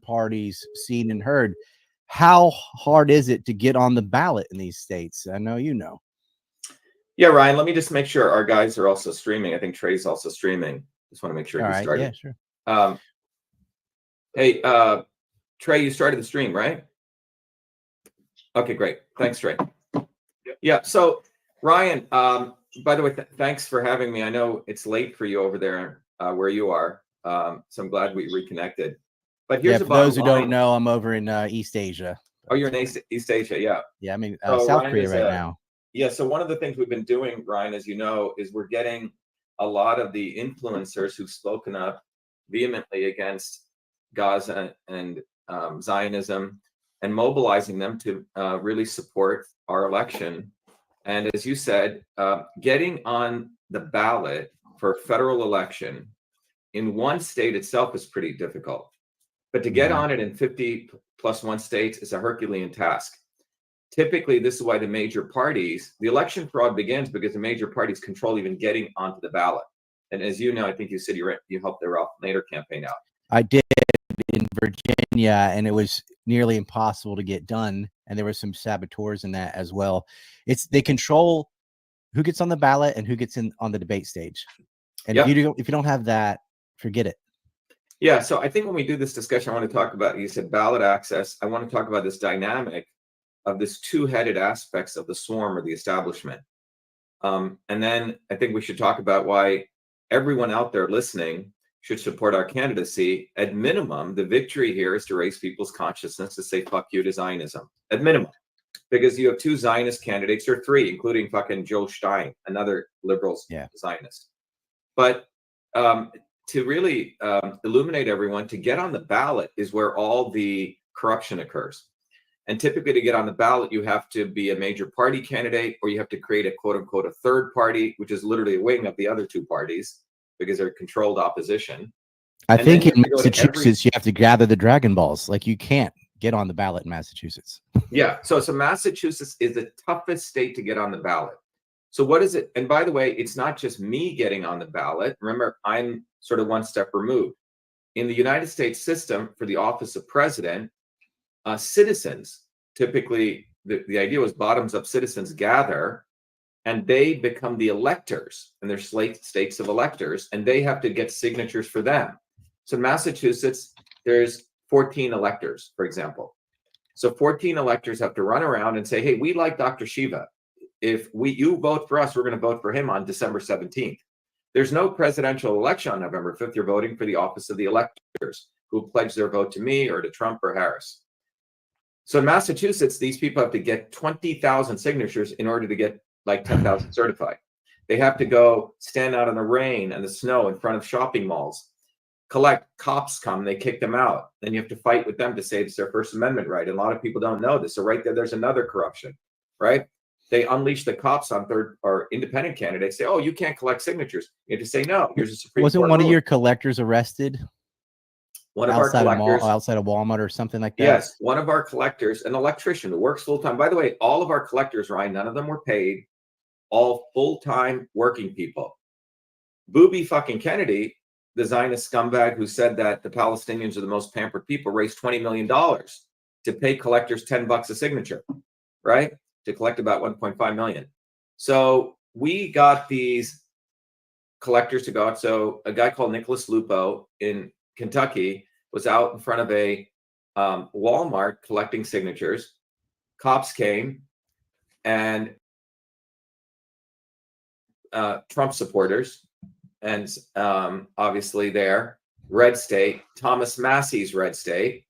parties seen and heard. How hard is it to get on the ballot in these states? I know you know. Yeah, Ryan, let me just make sure our guys are also streaming. I think Trey's also streaming. Just want to make sure he started. Yeah, sure. Hey, Trey, you started the stream, right? Okay, great. Thanks, Trey. Yeah, so Ryan, by the way, thanks for having me. I know it's late for you over there where you are, so I'm glad we reconnected. But here's for those who don't know, I'm over in East Asia. Oh, you're in East Asia, yeah. Yeah, I mean, so South Korea right now. Yeah, so one of the things we've been doing, Ryan, as you know, is we're getting a lot of the influencers who've spoken up vehemently against Gaza and Zionism and mobilizing them to really support our election. And as you said, getting on the ballot for a federal election in one state itself is pretty difficult. But to get on it in 50 plus 1 states is a Herculean task. Typically, this is why the major parties, the election fraud begins because the major parties control even getting onto the ballot. And as you know, I think you said you helped the Ralph Nader campaign out. I did in Virginia, and it was nearly impossible to get done. And there were some saboteurs in that as well. They control who gets on the ballot and who gets in on the debate stage. And if you don't have that, forget it. Yeah. So I think when we do this discussion, I want to talk about, you said ballot access. I want to talk about this dynamic of this two-headed aspects of the swarm or the establishment. And then I think we should talk about why everyone out there listening should support our candidacy. At minimum, the victory here is to raise people's consciousness to say fuck you to Zionism. At minimum. Because you have 2 Zionist candidates, or 3, including fucking Joe Stein, another liberal Zionist. But to really illuminate everyone, to get on the ballot is where all the corruption occurs. And typically to get on the ballot, you have to be a major party candidate, or you have to create a quote unquote a third party, which is literally a wing of the other 2 parties because they're controlled opposition. I think in Massachusetts, you have to gather the Dragon Balls. Like, you can't get on the ballot in Massachusetts. Yeah. So Massachusetts is the toughest state to get on the ballot. So what is it? And by the way, it's not just me getting on the ballot. Remember, I'm sort of 1 step removed. In the United States system for the office of president, citizens, typically the idea was bottoms up citizens gather and they become the electors, and there's states of electors, and they have to get signatures for them. So in Massachusetts, there's 14 electors, for example. So 14 electors have to run around and say, hey, we like Dr.SHIVA. If you vote for us, we're going to vote for him on December 17th. There's no presidential election on November 5th. You're voting for the office of the electors who pledge their vote to me or to Trump or Harris. So in Massachusetts, these people have to get 20,000 signatures in order to get like 10,000 certified. They have to go stand out in the rain and the snow in front of shopping malls, collect, cops come, they kick them out. Then you have to fight with them to say it's their First Amendment right. And a lot of people don't know this. So right there, there's another corruption, right? They unleash the cops on third or independent candidates, say, oh, you can't collect signatures. You have to say, no, here's a Supreme Court Wasn't one ruling. of your collectors arrested? One of our collectors, outside of Walmart or something like that? Yes, one of our collectors, an electrician who works full-time. By the way, all of our collectors, Ryan, none of them were paid, all full-time working people. Booby fucking Kennedy, the Zionist scumbag who said that the Palestinians are the most pampered people, raised $20 million to pay collectors $10 a signature, right? To collect about 1.5 million. So we got these collectors to go out. So a guy called Nicholas Lupo in Kentucky was out in front of a Walmart collecting signatures. Cops came, and Trump supporters, and obviously there, red state, Thomas Massey's red state,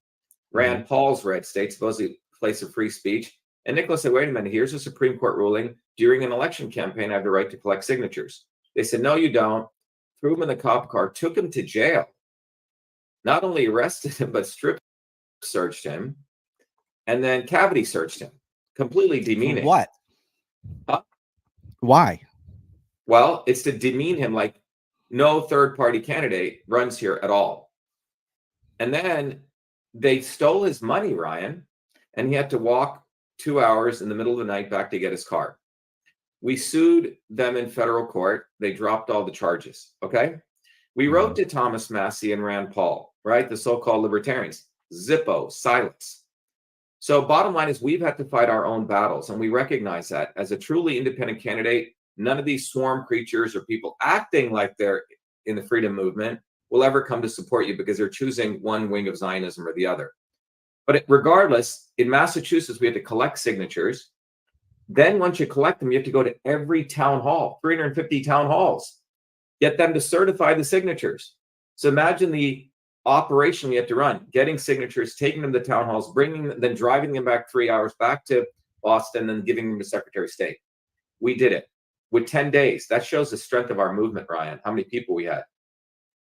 Rand Paul's red state, supposedly place of free speech. And Nicholas said, wait a minute, here's a Supreme Court ruling. During an election campaign, I have the right to collect signatures. They said, no, you don't. Threw him in the cop car, took him to jail. Not only arrested him, but strip searched him, and then cavity searched him, completely demeaning. What? Huh? Why? Well, it's to demean him, like no third-party candidate runs here at all. And then they stole his money, Ryan, and he had to walk 2 hours in the middle of the night back to get his car. We sued them in federal court. They dropped all the charges, okay? We wrote to Thomas Massey and Rand Paul, right? The so-called libertarians. Zippo, silence. So bottom line is we've had to fight our own battles, and we recognize that as a truly independent candidate, none of these swarm creatures or people acting like they're in the freedom movement will ever come to support you because they're choosing one wing of Zionism or the other. But regardless, in Massachusetts, we had to collect signatures. Then once you collect them, you have to go to every town hall, 350 town halls, get them to certify the signatures. So imagine the operation we have to run, getting signatures, taking them to town halls, bringing them, then driving them back 3 hours back to Boston, then giving them to Secretary of State. We did it with 10 days. That shows the strength of our movement, Ryan, how many people we had.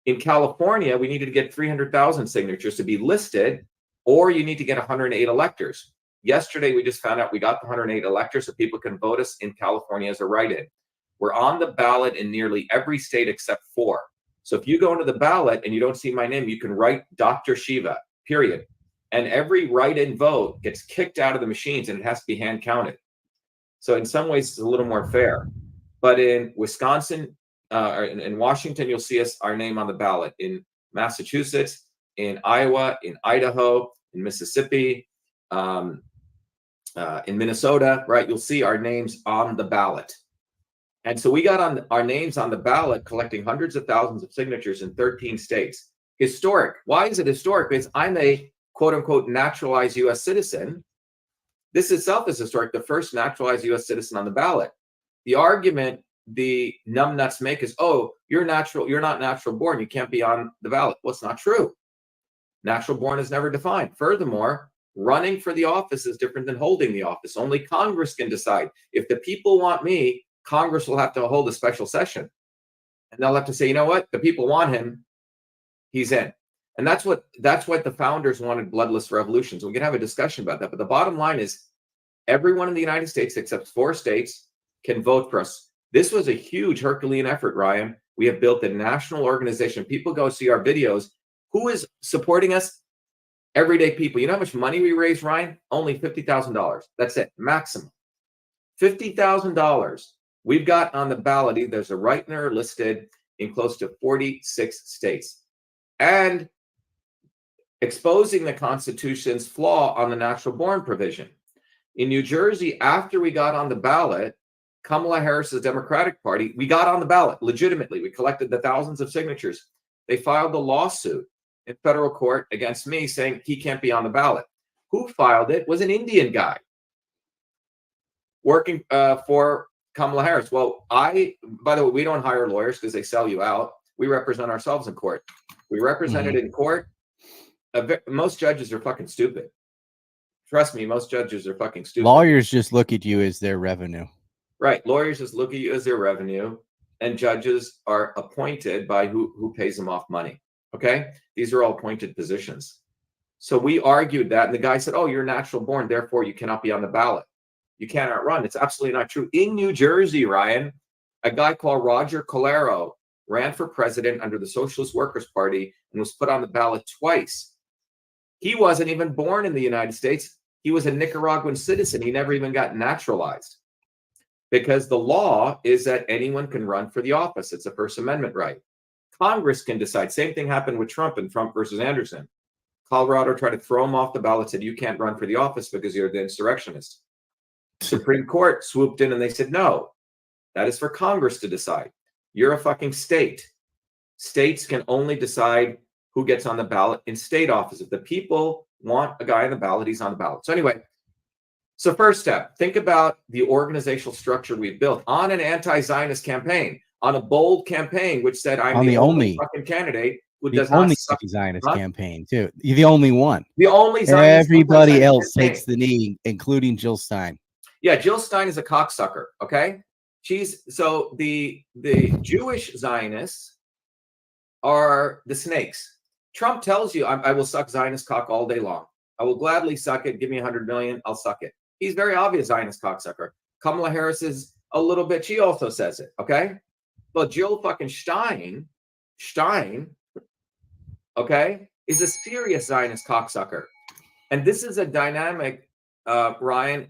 In California, we needed to get 300,000 signatures to be listed, or you need to get 108 electors. Yesterday, we just found out we got the 108 electors so people can vote us in California as a write-in. We're on the ballot in nearly every state except 4. So if you go into the ballot and you don't see my name, you can write Dr.SHIVA, period. And every write-in vote gets kicked out of the machines and it has to be hand counted. So in some ways, it's a little more fair. But in Wisconsin, or in Washington, you'll see our name on the ballot. In Massachusetts, in Iowa, in Idaho, in Mississippi, in Minnesota, right? You'll see our names on the ballot. And so we got our names on the ballot, collecting hundreds of thousands of signatures in 13 states. Historic. Why is it historic? Because I'm a quote unquote naturalized US citizen. This itself is historic, the first naturalized US citizen on the ballot. The argument the numbnuts make is, oh, you're not natural born, you can't be on the ballot. Well, it's not true. Natural born is never defined. Furthermore, running for the office is different than holding the office. Only Congress can decide. If the people want me, Congress will have to hold a special session. And they'll have to say, you know what? The people want him. He's in. And that's what the founders wanted, bloodless revolutions. We can have a discussion about that. But the bottom line is everyone in the United States, except 4 states, can vote for us. This was a huge Herculean effort, Ryan. We have built a national organization. People go see our videos. Who is supporting us? Everyday people. You know how much money we raised, Ryan? Only $50,000. That's it, maximum. $50,000. We've got on the ballot, there's a write-in listed in close to 46 states. And exposing the Constitution's flaw on the natural born provision. In New Jersey, after we got on the ballot, Kamala Harris's Democratic Party, we got on the ballot legitimately. We collected the thousands of signatures. They filed a lawsuit in federal court against me saying he can't be on the ballot. Who filed it was an Indian guy working for Kamala Harris. Well, by the way, we don't hire lawyers because they sell you out. We represent ourselves in court. We represented in court. Most judges are fucking stupid. Trust me, most judges are fucking stupid. Lawyers just look at you as their revenue. Right. Lawyers just look at you as their revenue, and judges are appointed by who pays them off money. Okay? These are all appointed positions. So we argued that, and the guy said, oh, you're natural born, therefore you cannot be on the ballot. You cannot run. It's absolutely not true. In New Jersey, Ryan, a guy called Roger Colero ran for president under the Socialist Workers Party and was put on the ballot twice. He wasn't even born in the United States. He was a Nicaraguan citizen. He never even got naturalized. Because the law is that anyone can run for the office. It's a First Amendment right. Congress can decide. Same thing happened with Trump and Trump versus Anderson. Colorado tried to throw him off the ballot, said you can't run for the office because you're the insurrectionist. Supreme Court swooped in and they said, no, that is for Congress to decide. You're a fucking state. States can only decide who gets on the ballot in state office. If the people want a guy on the ballot, he's on the ballot. So anyway, so first step, think about the organizational structure we've built on an anti-Zionist campaign, on a bold campaign, which said I'm the only fucking candidate who does not suck. Zionist campaign too. You're the only one. The only Zionist. Everybody else takes the knee, including Jill Stein. Yeah, Jill Stein is a cocksucker. Okay, so the Jewish Zionists are the snakes. Trump tells you I will suck Zionist cock all day long. I will gladly suck it. Give me 100 million, I'll suck it. He's very obvious Zionist cocksucker. Kamala Harris is a little bit. She also says it. Okay, but Jill fucking Stein, okay, is a serious Zionist cocksucker, and this is a dynamic, Ryan,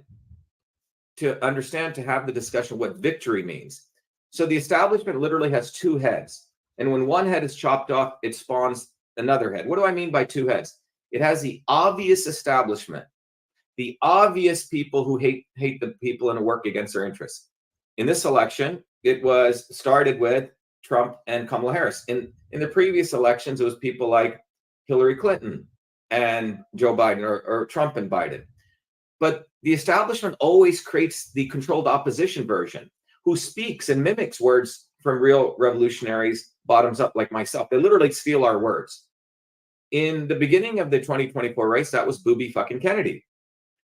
to understand, to have the discussion what victory means. So the establishment literally has 2 heads, and when one head is chopped off, it spawns another head. What do I mean by 2 heads? It has the obvious establishment, the obvious people who hate the people and work against their interests. In this election, it was started with Trump and Kamala Harris. In the previous elections, it was people like Hillary Clinton and Joe Biden, or Trump and Biden. But the establishment always creates the controlled opposition version, who speaks and mimics words from real revolutionaries, bottoms up, like myself. They literally steal our words. In the beginning of the 2024 race, that was Booby fucking Kennedy.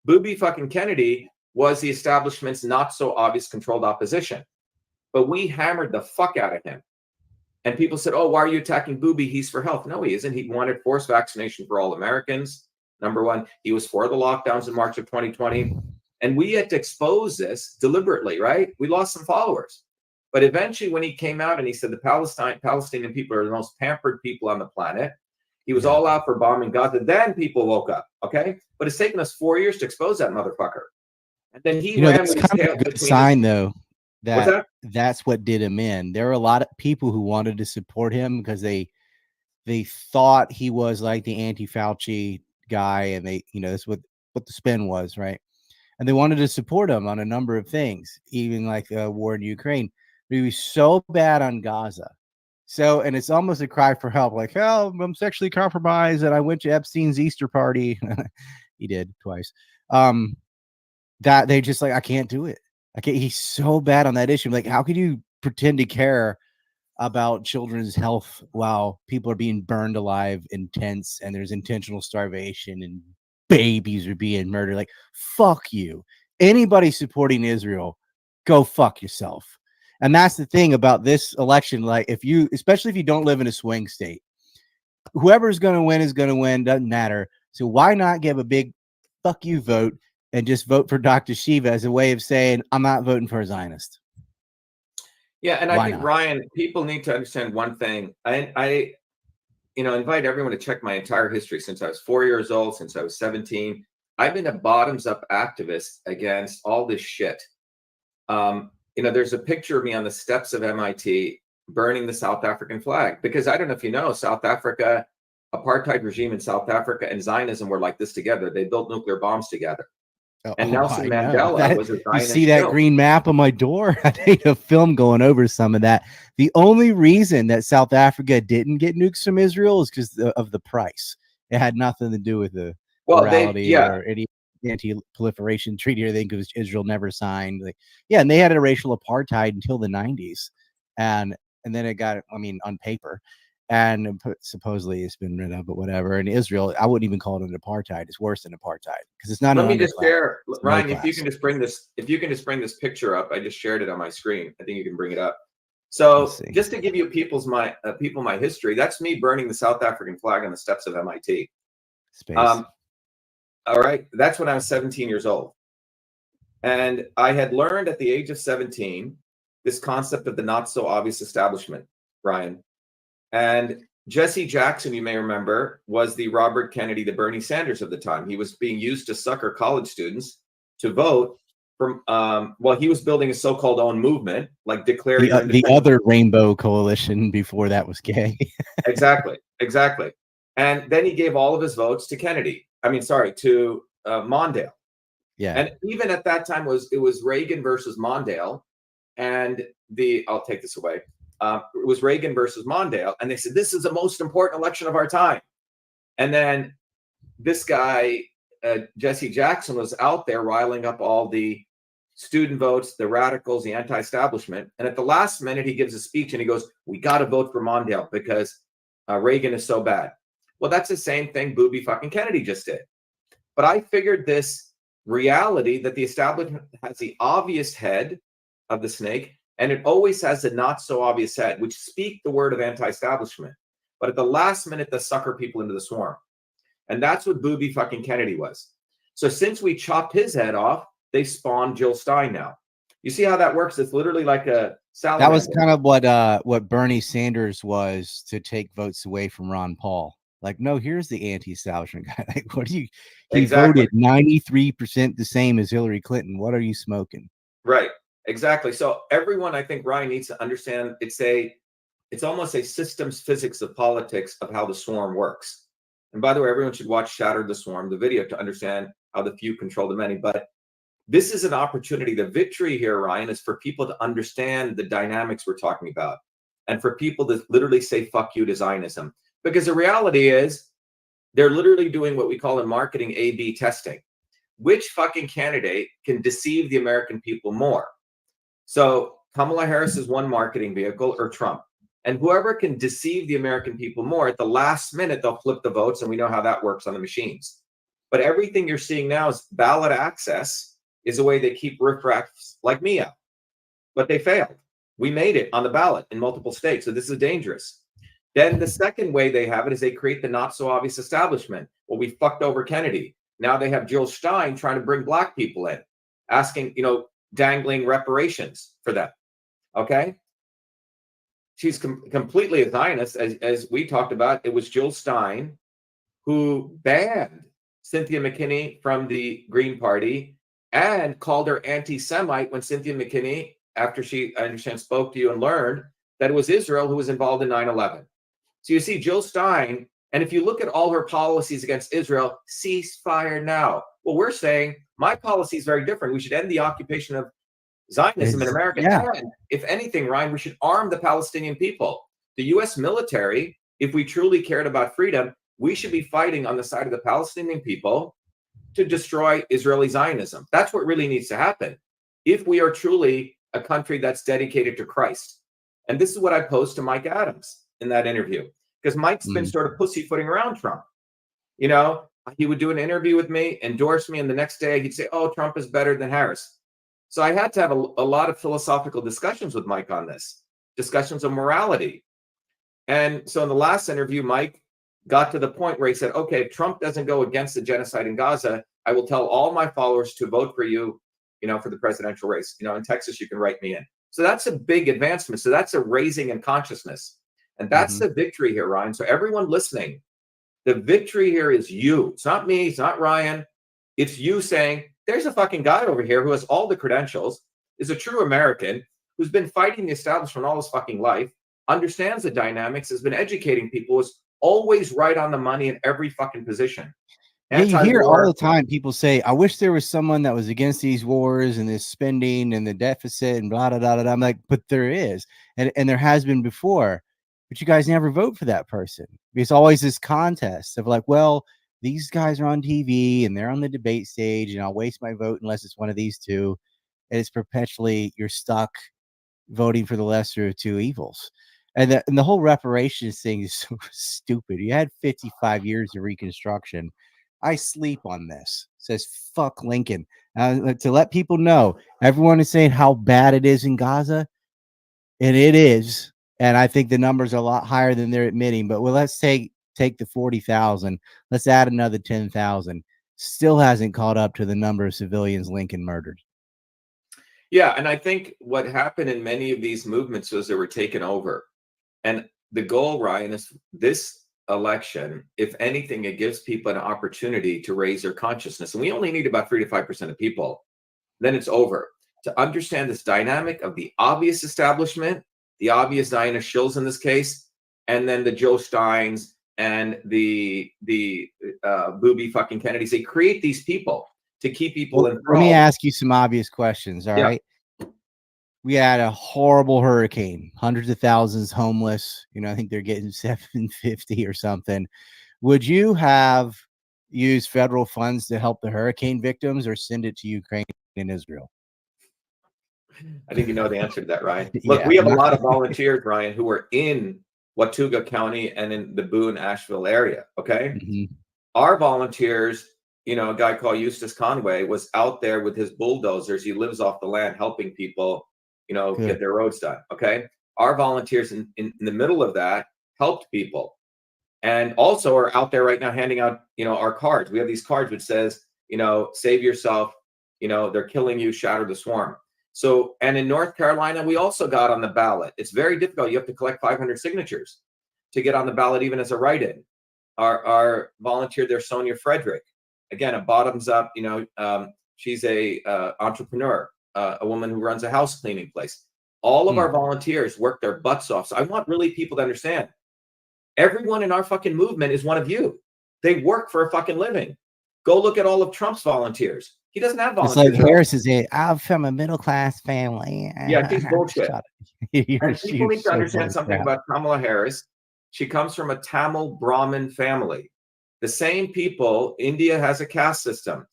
Booby fucking Kennedy was the establishment's not so obvious controlled opposition. But we hammered the fuck out of him. And people said, oh, why are you attacking Booby? He's for health. No, he isn't. He wanted forced vaccination for all Americans. Number one, he was for the lockdowns in March of 2020. And we had to expose this deliberately, right? We lost some followers. But eventually, when he came out and he said the Palestinian people are the most pampered people on the planet, he was all out for bombing Gaza. Then people woke up, okay? But it's taken us 4 years to expose that motherfucker. And then he ran that's with his kind tail of a good between sign, his... though, What's that? that's what did him in. There were a lot of people who wanted to support him because they thought he was like the anti-Fauci guy, and that's what the spin was, right? And they wanted to support him on a number of things, even like the war in Ukraine. But he was so bad on Gaza. So, and it's almost a cry for help, like, oh, I'm sexually compromised and I went to Epstein's Easter party. He did twice. That they just like, I can't do it. I can't. He's so bad on that issue. Like, how could you pretend to care about children's health while people are being burned alive in tents and there's intentional starvation and babies are being murdered? Like, fuck you. Anybody supporting Israel, go fuck yourself. And that's the thing about this election. Like, especially if you don't live in a swing state, whoever's going to win is going to win. Doesn't matter. So why not give a big fuck you vote and just vote for Dr.SHIVA as a way of saying, I'm not voting for a Zionist? Yeah, and I think, Ryan, people need to understand one thing. I invite everyone to check my entire history since I was 4 years old, since I was 17. I've been a bottoms-up activist against all this shit. There's a picture of me on the steps of MIT burning the South African flag, because I don't know if you know, South Africa, apartheid regime in South Africa and Zionism were like this together. They built nuclear bombs together. And Nelson Mandela was a Zionist. You see that green map on my door? I made a film going over some of that. The only reason that South Africa didn't get nukes from Israel is because of the price. It had nothing to do with the morality or any anti-proliferation treaty or anything, because Israel never signed. And they had a racial apartheid until the 90s. And then it got, on paper. And supposedly it's been rid of, but whatever. In Israel, I wouldn't even call it an apartheid. It's worse than apartheid because it's not. Let me just share, Ryan. If you can just bring this picture up, I just shared it on my screen. I think you can bring it up. So just to give you people my history, that's me burning the South African flag on the steps of MIT. All right, that's when I was 17 years old, and I had learned at the age of 17 this concept of the not so obvious establishment, Ryan. And Jesse Jackson, you may remember, was the Robert Kennedy, the Bernie Sanders of the time. He was being used to sucker college students to vote from, he was building a so-called own movement, like declaring the other rainbow coalition before that was gay. Exactly. And then he gave all of his votes to to Mondale. Yeah. And even at that time, it was Reagan versus Mondale. And I'll take this away. It was Reagan versus Mondale, and they said, this is the most important election of our time. And then this guy, Jesse Jackson, was out there riling up all the student votes, the radicals, the anti-establishment. And at the last minute, he gives a speech and he goes, we got to vote for Mondale because Reagan is so bad. Well, that's the same thing Booby fucking Kennedy just did. But I figured this reality that the establishment has the obvious head of the snake, and it always has a not so obvious head, which speak the word of anti-establishment. But at the last minute, they sucker people into the swarm. And that's what Booby fucking Kennedy was. So since we chopped his head off, they spawned Jill Stein now. You see how that works? It's literally like a salamander. That was kind of what Bernie Sanders was to take votes away from Ron Paul. Like, no, here's the anti-establishment guy. Like, what do you? He voted 93% the same as Hillary Clinton. What are you smoking? Right. Exactly. So everyone, I think, Ryan, needs to understand it's almost a systems physics of politics of how the swarm works. And by the way, everyone should watch Shatter the Swarm, the video, to understand how the few control the many. But this is an opportunity. The victory here, Ryan, is for people to understand the dynamics we're talking about, and for people to literally say fuck you to Zionism. Because the reality is, they're literally doing what we call in marketing A/B testing. Which fucking candidate can deceive the American people more? So Kamala Harris is one marketing vehicle, or Trump. And whoever can deceive the American people more, at the last minute, they'll flip the votes, and we know how that works on the machines. But everything you're seeing now is ballot access is a way they keep riffraffs like me out. But they failed. We made it on the ballot in multiple states, so this is dangerous. Then the second way they have it is they create the not so obvious establishment. Well, we fucked over Kennedy. Now they have Jill Stein trying to bring black people in, asking, dangling reparations for them. Okay? She's completely a Zionist, as we talked about. It was Jill Stein who banned Cynthia McKinney from the Green Party and called her anti-Semite when Cynthia McKinney, after she, I understand, spoke to you and learned that it was Israel who was involved in 9/11. So you see Jill Stein, and if you look at all her policies against Israel, ceasefire now. Well, we're saying my policy is very different. We should end the occupation of Zionism in America. Yeah. And if anything, Ryan, we should arm the Palestinian people. The U.S. military, if we truly cared about freedom, we should be fighting on the side of the Palestinian people to destroy Israeli Zionism. That's what really needs to happen if we are truly a country that's dedicated to Christ. And this is what I posed to Mike Adams in that interview, because Mike's been sort of pussyfooting around Trump. He would do an interview with me, endorse me, and the next day he'd say, oh, Trump is better than Harris. So I had to have a lot of philosophical discussions with Mike on this, discussions of morality. And so in the last interview, Mike got to the point where he said, okay, if Trump doesn't go against the genocide in Gaza, I will tell all my followers to vote for you, for the presidential race. In Texas, you can write me in. So that's a big advancement. So that's a raising in consciousness. And that's the victory here, Ryan. So everyone listening, the victory here is you. It's not me. It's not Ryan. It's you saying, there's a fucking guy over here who has all the credentials, is a true American, who's been fighting the establishment all his fucking life, understands the dynamics, has been educating people, is always right on the money in every fucking position. Yeah, you hear all the time people say, I wish there was someone that was against these wars and this spending and the deficit and blah, blah, blah, blah. I'm like, but there is. And there has been before. But you guys never vote for that person. It's always this contest of like, well, these guys are on TV and they're on the debate stage, and I'll waste my vote unless it's one of these two. And it's perpetually, you're stuck voting for the lesser of two evils. And the whole reparations thing is so stupid. You had 55 years of Reconstruction. I sleep on this. It says fuck Lincoln. To let people know, everyone is saying how bad it is in Gaza, and it is. And I think the numbers are a lot higher than they're admitting. But let's take the 40,000. Let's add another 10,000. Still hasn't caught up to the number of civilians Lincoln murdered. Yeah, and I think what happened in many of these movements was they were taken over. And the goal, Ryan, is this election, if anything, it gives people an opportunity to raise their consciousness. And we only need about 3 to 5% of people. Then it's over. To understand this dynamic of the obvious establishment, the obvious Diana Shills in this case, and then the Joe Steins and the booby fucking Kennedys. They create these people to keep people in. Let me ask you some obvious questions. All right. We had a horrible hurricane, hundreds of thousands homeless. I think they're getting 750 or something. Would you have used federal funds to help the hurricane victims or send it to Ukraine and Israel? I think you know the answer to that, Ryan. Look, we have a lot of volunteers, Ryan, who are in Watauga County and in the Boone-Asheville area, okay? Our volunteers, a guy called Eustace Conway was out there with his bulldozers. He lives off the land helping people, get their roads done, okay? Our volunteers in the middle of that helped people, and also are out there right now handing out, our cards. We have these cards which says, save yourself, they're killing you, shatter the swarm. So, and in North Carolina, we also got on the ballot. It's very difficult. You have to collect 500 signatures to get on the ballot, even as a write-in. Our volunteer there, Sonia Frederick, again, a bottoms up, she's a entrepreneur, a woman who runs a house cleaning place. All of our volunteers work their butts off. So I want really people to understand, everyone in our fucking movement is one of you. They work for a fucking living. Go look at all of Trump's volunteers. He doesn't have It's volunteers. like Harris is I'm from a middle class family. Yeah, she's bullshit. And people need to so understand something about Kamala Harris. She comes from a Tamil Brahmin family. The same people, India has a caste system.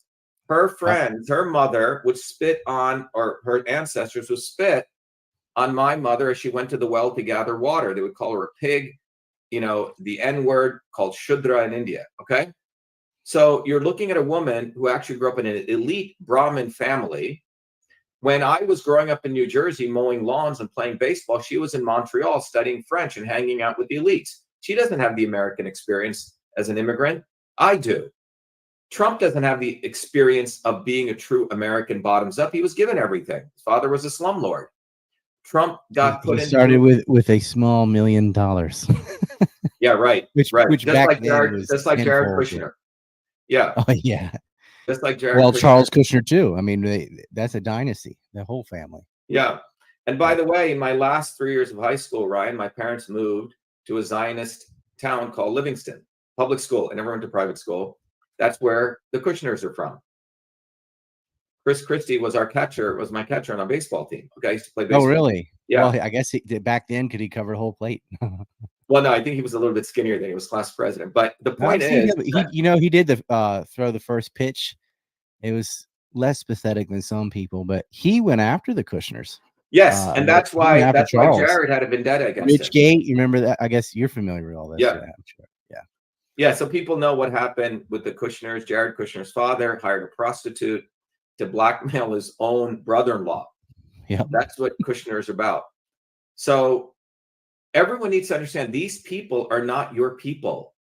Her friends, her mother would spit on, or her ancestors would spit on my mother as she went to the well to gather water. They would call her a pig, you know, the N word called Shudra in India. Okay. So you're looking at a woman who actually grew up in an elite Brahmin family. When I was growing up in New Jersey, mowing lawns and playing baseball, she was in Montreal studying French and hanging out with the elites. She doesn't have the American experience as an immigrant. I do. Trump doesn't have the experience of being a true American bottoms up. He was given everything. His father was a slumlord. Trump got put in. Started with a small $1 million. Yeah, right. Which just back like then Jared, was just like Jared Kushner. Yeah. Oh yeah. Just like Jared. Well, Kushner. Charles Kushner too. I mean, that's a dynasty. The whole family. Yeah. And by the way, in my last 3 years of high school, Ryan, my parents moved to a Zionist town called Livingston, public school. I never went to private school. That's where the Kushners are from. Chris Christie was our catcher, was my catcher on our baseball team. Okay, I used to play baseball. Oh, really? Yeah. Well, I guess back then, could he cover a whole plate? Well, no, I think he was a little bit skinnier than he was class president. But the point is, he did throw the first pitch. It was less pathetic than some people, but he went after the Kushners. Yes, and that's why Jared had a vendetta against Rich Gate. You remember that? I guess you're familiar with all this. Yeah, I'm sure. Yeah. Yeah, so people know what happened with the Kushners. Jared Kushner's father hired a prostitute to blackmail his own brother-in-law. Yeah, that's what Kushner is about. So everyone needs to understand these people are not your people.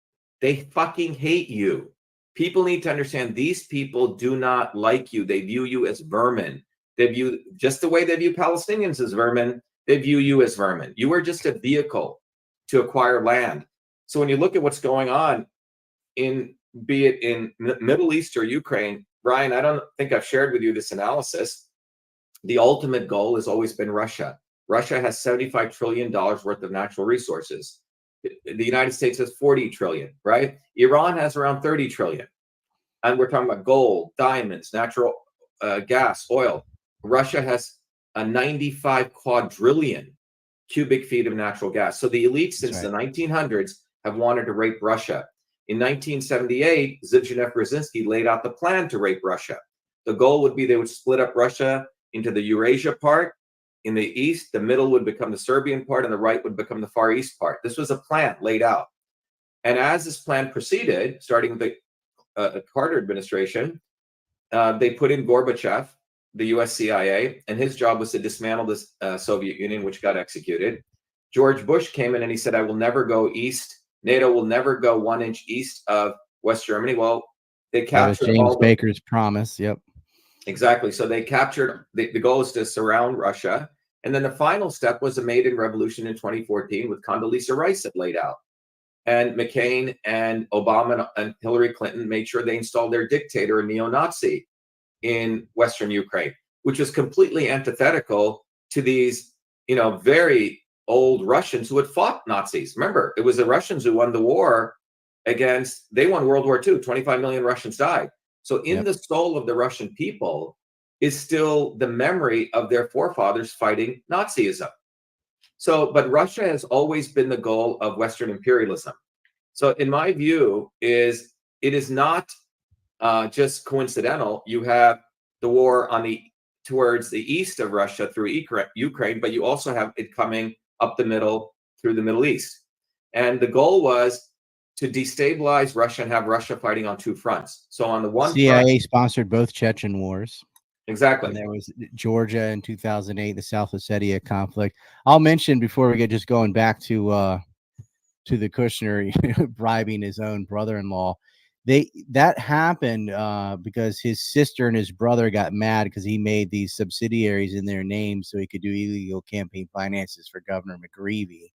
They fucking hate you. People need to understand these people do not like you. They view you as vermin. They view, just the way they view Palestinians as vermin, they view you as vermin. You are just a vehicle to acquire land. So when you look at what's going on in, be it in Middle East or Ukraine, Brian, I don't think I've shared with you this analysis. The ultimate goal has always been Russia. Russia has $75 trillion worth of natural resources. The United States has 40 trillion, right? Iran has around 30 trillion. And we're talking about gold, diamonds, natural gas, oil. Russia has a 95 quadrillion cubic feet of natural gas. So the elites since the 1900s have wanted to rape Russia. In 1978, Zbigniew Brzezinski laid out the plan to rape Russia. The goal would be they would split up Russia into the Eurasia part. In the east, the middle would become the Serbian part, and the right would become the Far East part. This was a plan laid out. And as this plan proceeded, starting with the Carter administration, they put in Gorbachev, the US CIA, and his job was to dismantle the Soviet Union, which got executed. George Bush came in and he said, I will never go east. NATO will never go 1 inch east of West Germany. Well, they captured James Baker's promise. Yep. Exactly. So they captured, the goal is to surround Russia. And then the final step was a maiden revolution in 2014 with Condoleezza Rice that laid out. And McCain and Obama and Hillary Clinton made sure they installed their dictator, a neo-Nazi, in Western Ukraine, which was completely antithetical to these, you know, very old Russians who had fought Nazis. Remember, it was the Russians who won the war against, they won World War II, 25 million Russians died. So in the soul of the Russian people is still the memory of their forefathers fighting Nazism. So, but Russia has always been the goal of Western imperialism. So in my view, it is not just coincidental. You have the war on towards the east of Russia through Ukraine, but you also have it coming up the middle through the Middle East. And the goal was to destabilize Russia and have Russia fighting on two fronts. So on the one CIA sponsored both Chechen wars. Exactly. And there was Georgia in 2008, the South Ossetia conflict. I'll mention before we get just going back to the Kushner bribing his own brother-in-law. That happened because his sister and his brother got mad because he made these subsidiaries in their name so he could do illegal campaign finances for Governor McGreevey.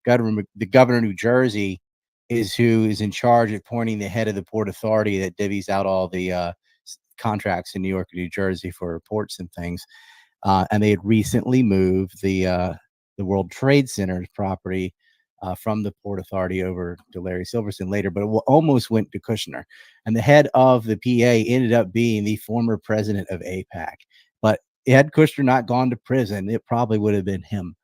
The governor of New Jersey is who is in charge of appointing the head of the Port Authority that divvies out all the contracts in New York and New Jersey for ports and things. And they had recently moved the World Trade Center property from the Port Authority over to Larry Silverson later, but it almost went to Kushner. And the head of the PA ended up being the former president of AIPAC. But had Kushner not gone to prison, it probably would have been him.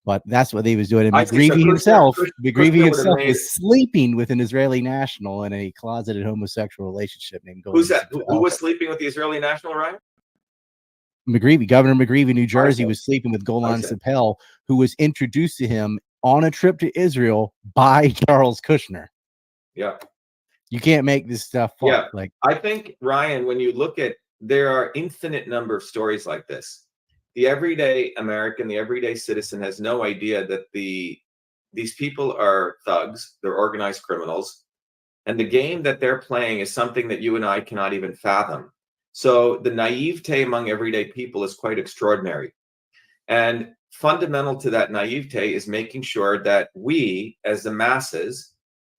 But that's what he was doing. And McGreevy himself was sleeping with an Israeli national in a closeted homosexual relationship named Golden. Who's that? Who was sleeping with the Israeli national, Ryan? McGreevy, Governor McGreevy, New Jersey, was sleeping with Golan Sapel, who was introduced to him on a trip to Israel by Charles Kushner. Yeah. You can't make this stuff up. Yeah. Like, I think, Ryan, when you look at, there are infinite number of stories like this. The everyday American, the everyday citizen has no idea that these people are thugs, they're organized criminals, and the game that they're playing is something that you and I cannot even fathom. So the naivete among everyday people is quite extraordinary. And fundamental to that naivete is making sure that we, as the masses,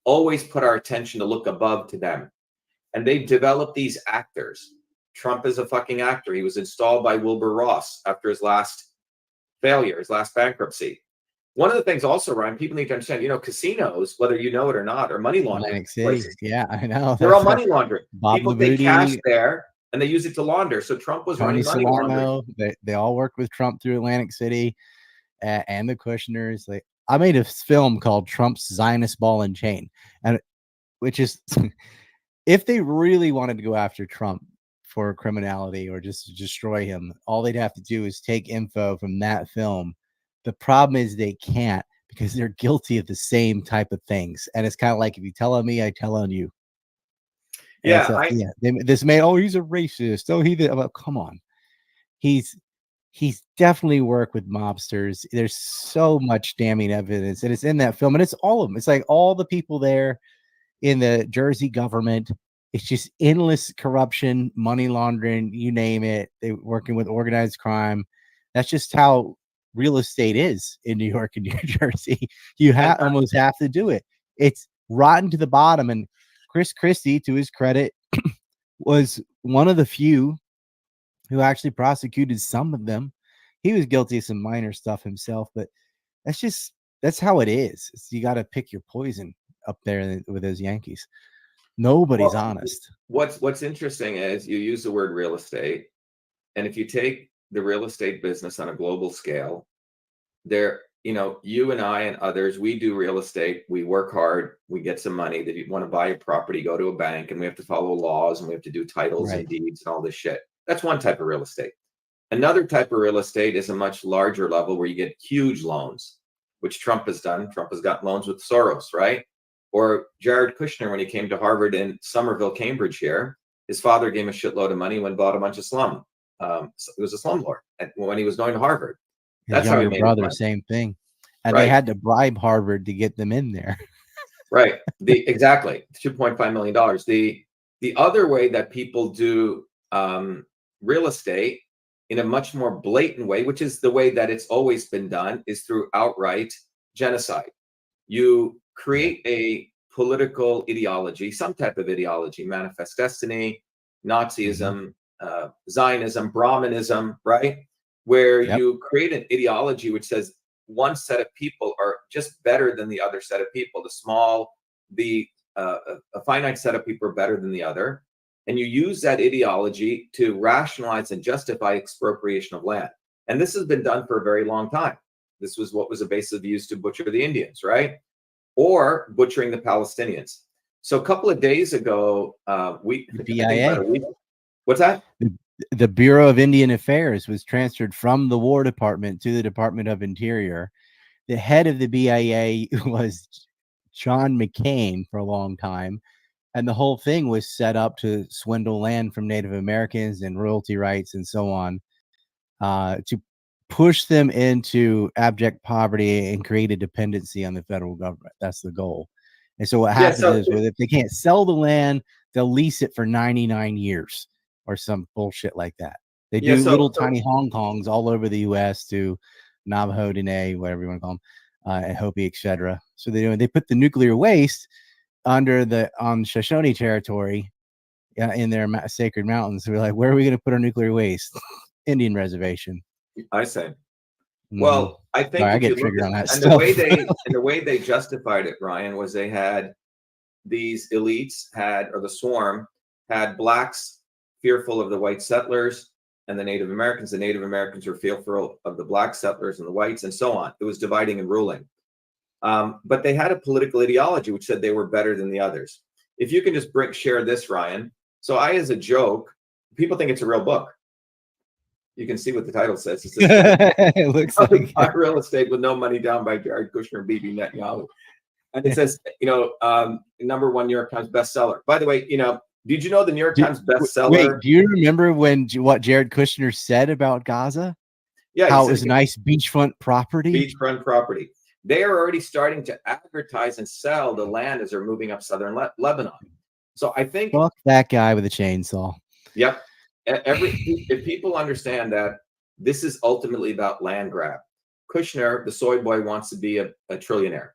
always put our attention to look above to them. And they've developed these actors. Trump is a fucking actor. He was installed by Wilbur Ross after his last failure, his last bankruptcy. One of the things also, Ryan, people need to understand, you know, casinos, whether you know it or not, are money laundering places. Yeah, I know. They're all money laundering. Bob People Labudie, take cash there and they use it to launder. So Trump was running money laundering. They all worked with Trump through Atlantic City and the Kushners. Like, I made a film called Trump's Zionist Ball and Chain, and which is if they really wanted to go after Trump for criminality or just to destroy him, all they'd have to do is take info from that film. The problem is they can't, because they're guilty of the same type of things. And it's kind of like, if you tell on me, I tell on you. Yeah. This man, oh, he's a racist. Oh, come on. He's definitely worked with mobsters. There's so much damning evidence, and it's in that film, and it's all of them. It's like all the people there in the Jersey government. It's just endless corruption, money laundering, you name it. They're working with organized crime. That's just how real estate is in New York and New Jersey. You almost have to do it. It's rotten to the bottom. And Chris Christie, to his credit, was one of the few who actually prosecuted some of them. He was guilty of some minor stuff himself, but that's how it is. You got to pick your poison up there with those Yankees. Nobody's honest. What's interesting is you use the word real estate, and if you take the real estate business on a global scale, there, you know, you and I and others, we do real estate. We work hard. We get some money. That you want to buy a property, go to a bank, and we have to follow laws, and we have to do titles and deeds and all this shit. That's one type of real estate. Another type of real estate is a much larger level where you get huge loans, which Trump has done. Trump has got loans with Soros, right? Or Jared Kushner, when he came to Harvard in Somerville, Cambridge here, his father gave him a shitload of money and bought a bunch of slum. So he was a slumlord when he was going to Harvard. That's how he made brother, same thing. And they had to bribe Harvard to get them in there. Right. Exactly. $2.5 million. The other way that people do real estate in a much more blatant way, which is the way that it's always been done, is through outright genocide. You create a political ideology, some type of ideology, manifest destiny, Nazism, Zionism, Brahmanism, right? Where you create an ideology which says one set of people are just better than the other set of people. A finite set of people are better than the other. And you use that ideology to rationalize and justify expropriation of land. And this has been done for a very long time. This was what was a basis used to butcher the Indians, right? Or butchering the Palestinians. So a couple of days ago, BIA. What's that? The Bureau of Indian Affairs was transferred from the War Department to the Department of Interior. The head of the BIA was John McCain for a long time. And the whole thing was set up to swindle land from Native Americans and royalty rights and so on, to push them into abject poverty and create a dependency on the federal government. That's the goal. And so what happens is, if they can't sell the land, they'll lease it for 99 years or some bullshit like that. They do tiny Hong Kongs all over the U.S. to Navajo, Dene, whatever you want to call them, and Hopi, etc. So they put the nuclear waste on Shoshone territory in their sacred mountains. So we're like, where are we going to put our nuclear waste? Indian reservation. I say. Well, I think I if you get look triggered at on that and stuff. the way they justified it, Ryan, was they had these elites or the swarm had blacks fearful of the white settlers and the Native Americans. The Native Americans were fearful of the black settlers and the whites, and so on. It was dividing and ruling. But they had a political ideology which said they were better than the others. If you can just share this, Ryan. So as a joke, people think it's a real book. You can see what the title says. It says It looks like Buy Real Estate with No Money Down by Jared Kushner and Bibi Netanyahu. And it says, #1 New York Times bestseller. By the way, did you know the New York Times bestseller? Wait, do you remember what Jared Kushner said about Gaza? Yeah, how it was a nice beachfront property. Beachfront property. They are already starting to advertise and sell the land as they're moving up southern Lebanon. So I think fuck that guy with a chainsaw. Yep. If people understand that this is ultimately about land grab. Kushner, the soy boy, wants to be a trillionaire.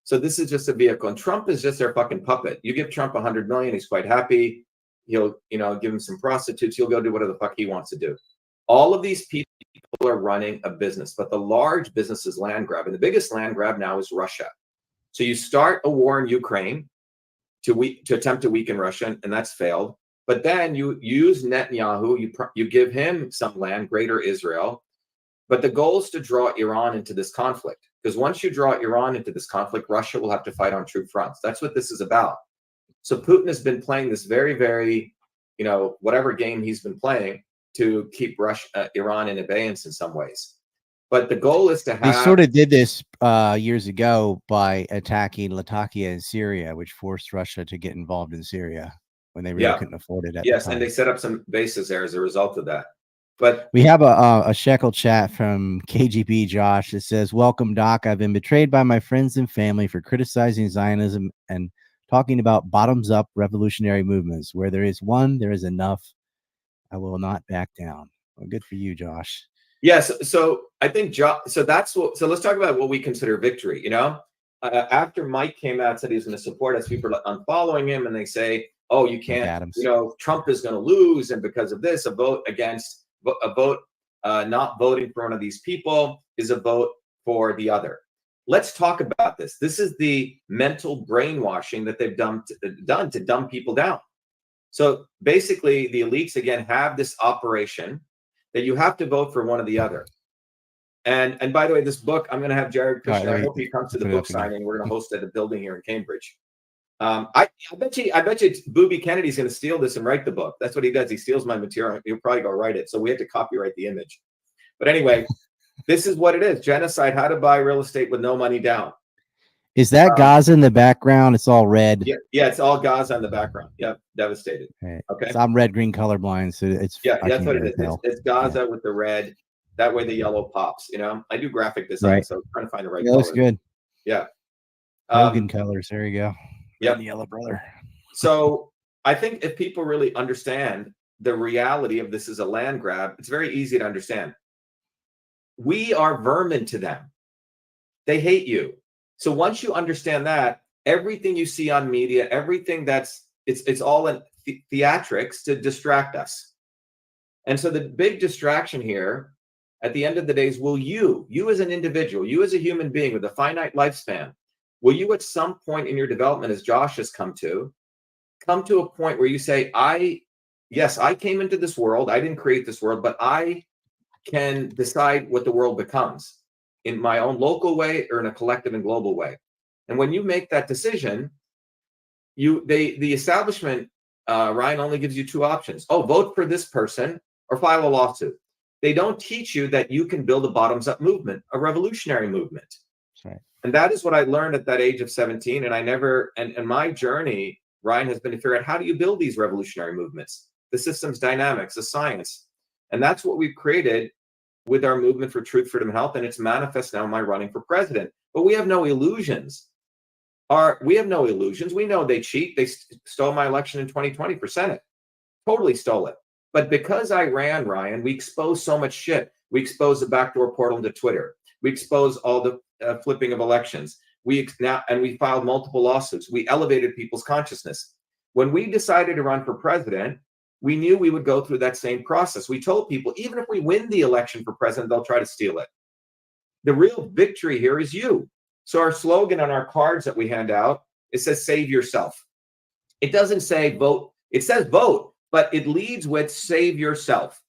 So this is just a vehicle, and Trump is just their fucking puppet. You give Trump $100 million, he's quite happy. He'll, give him some prostitutes. He'll go do whatever the fuck he wants to do. All of these people are running a business, but the large business is land grab, and the biggest land grab now is Russia. So you start a war in Ukraine to attempt to weaken Russia, and that's failed. But then you use Netanyahu, you give him some land, Greater Israel. But the goal is to draw Iran into this conflict, because once you draw Iran into this conflict, Russia will have to fight on two fronts. That's what this is about. So Putin has been playing this very, very, whatever game he's been playing to keep Iran in abeyance in some ways. But the goal is to have... They sort of did this years ago by attacking Latakia in Syria, which forced Russia to get involved in Syria when they really couldn't afford it at the time. And they set up some bases there as a result of that. But we have a shekel chat from KGB Josh that says, "Welcome, Doc. I've been betrayed by my friends and family for criticizing Zionism and talking about bottoms-up revolutionary movements. Where there is one, there is enough. I will not back down." Well, good for you, Josh. Yes. So I think so let's talk about what we consider victory. After Mike came out and said he was going to support us, people are unfollowing him, and they say, "Oh, you can't. Trump is going to lose, and because of this, a vote not voting for one of these people is a vote for the other." Let's talk about this. This is the mental brainwashing that they've done to dumb people down. So basically, the elites again have this operation that you have to vote for one or the other. And by the way, this book, I'm going to have Jared Kushner. I hope he comes to the book signing. We're going to host at a building here in Cambridge. I bet you Booby Kennedy's going to steal this and write the book. That's what he does. He steals my material. He'll probably go write it. So we have to copyright the image. But anyway, this is what it is. Genocide, how to buy real estate with no money down. Is that Gaza in the background? It's all red. Yeah, it's all Gaza in the background. Yep, devastated. Okay. So I'm red-green colorblind, so it's that's what it is. It's Gaza with the red. That way the yellow pops. I do graphic design, so I'm trying to find the right color. Looks good. Yeah. Logan colors. There you go. Yeah, yellow brother. So I think if people really understand the reality of this is a land grab, it's very easy to understand. We are vermin to them. They hate you. So once you understand that, everything you see on media, everything it's all in theatrics to distract us. And so the big distraction here at the end of the day is, will you as an individual, you as a human being with a finite lifespan, will you at some point in your development, as Josh has come to a point where you say, yes, I came into this world, I didn't create this world, but I can decide what the world becomes in my own local way or in a collective and global way. And when you make that decision, the establishment, Ryan, only gives you two options. Oh, vote for this person or file a lawsuit. They don't teach you that you can build a bottoms-up movement, a revolutionary movement. Right. And that is what I learned at that age of 17. And my journey, Ryan, has been to figure out, how do you build these revolutionary movements? The systems dynamics, the science. And that's what we've created with our movement for truth, freedom, and health. And it's manifest now in my running for president. But we have no illusions. We have no illusions. We know they cheat. They stole my election in 2020 for Senate. Totally stole it. But because I ran, Ryan, we exposed so much shit. We exposed the backdoor portal into Twitter. We exposed all the flipping of elections. We filed multiple lawsuits. We elevated people's consciousness. When we decided to run for president, we knew we would go through that same process. We told people, even if we win the election for president, they'll try to steal it. The real victory here is you. So our slogan on our cards that we hand out, it says save yourself. It doesn't say vote. It says vote, but it leads with save yourself.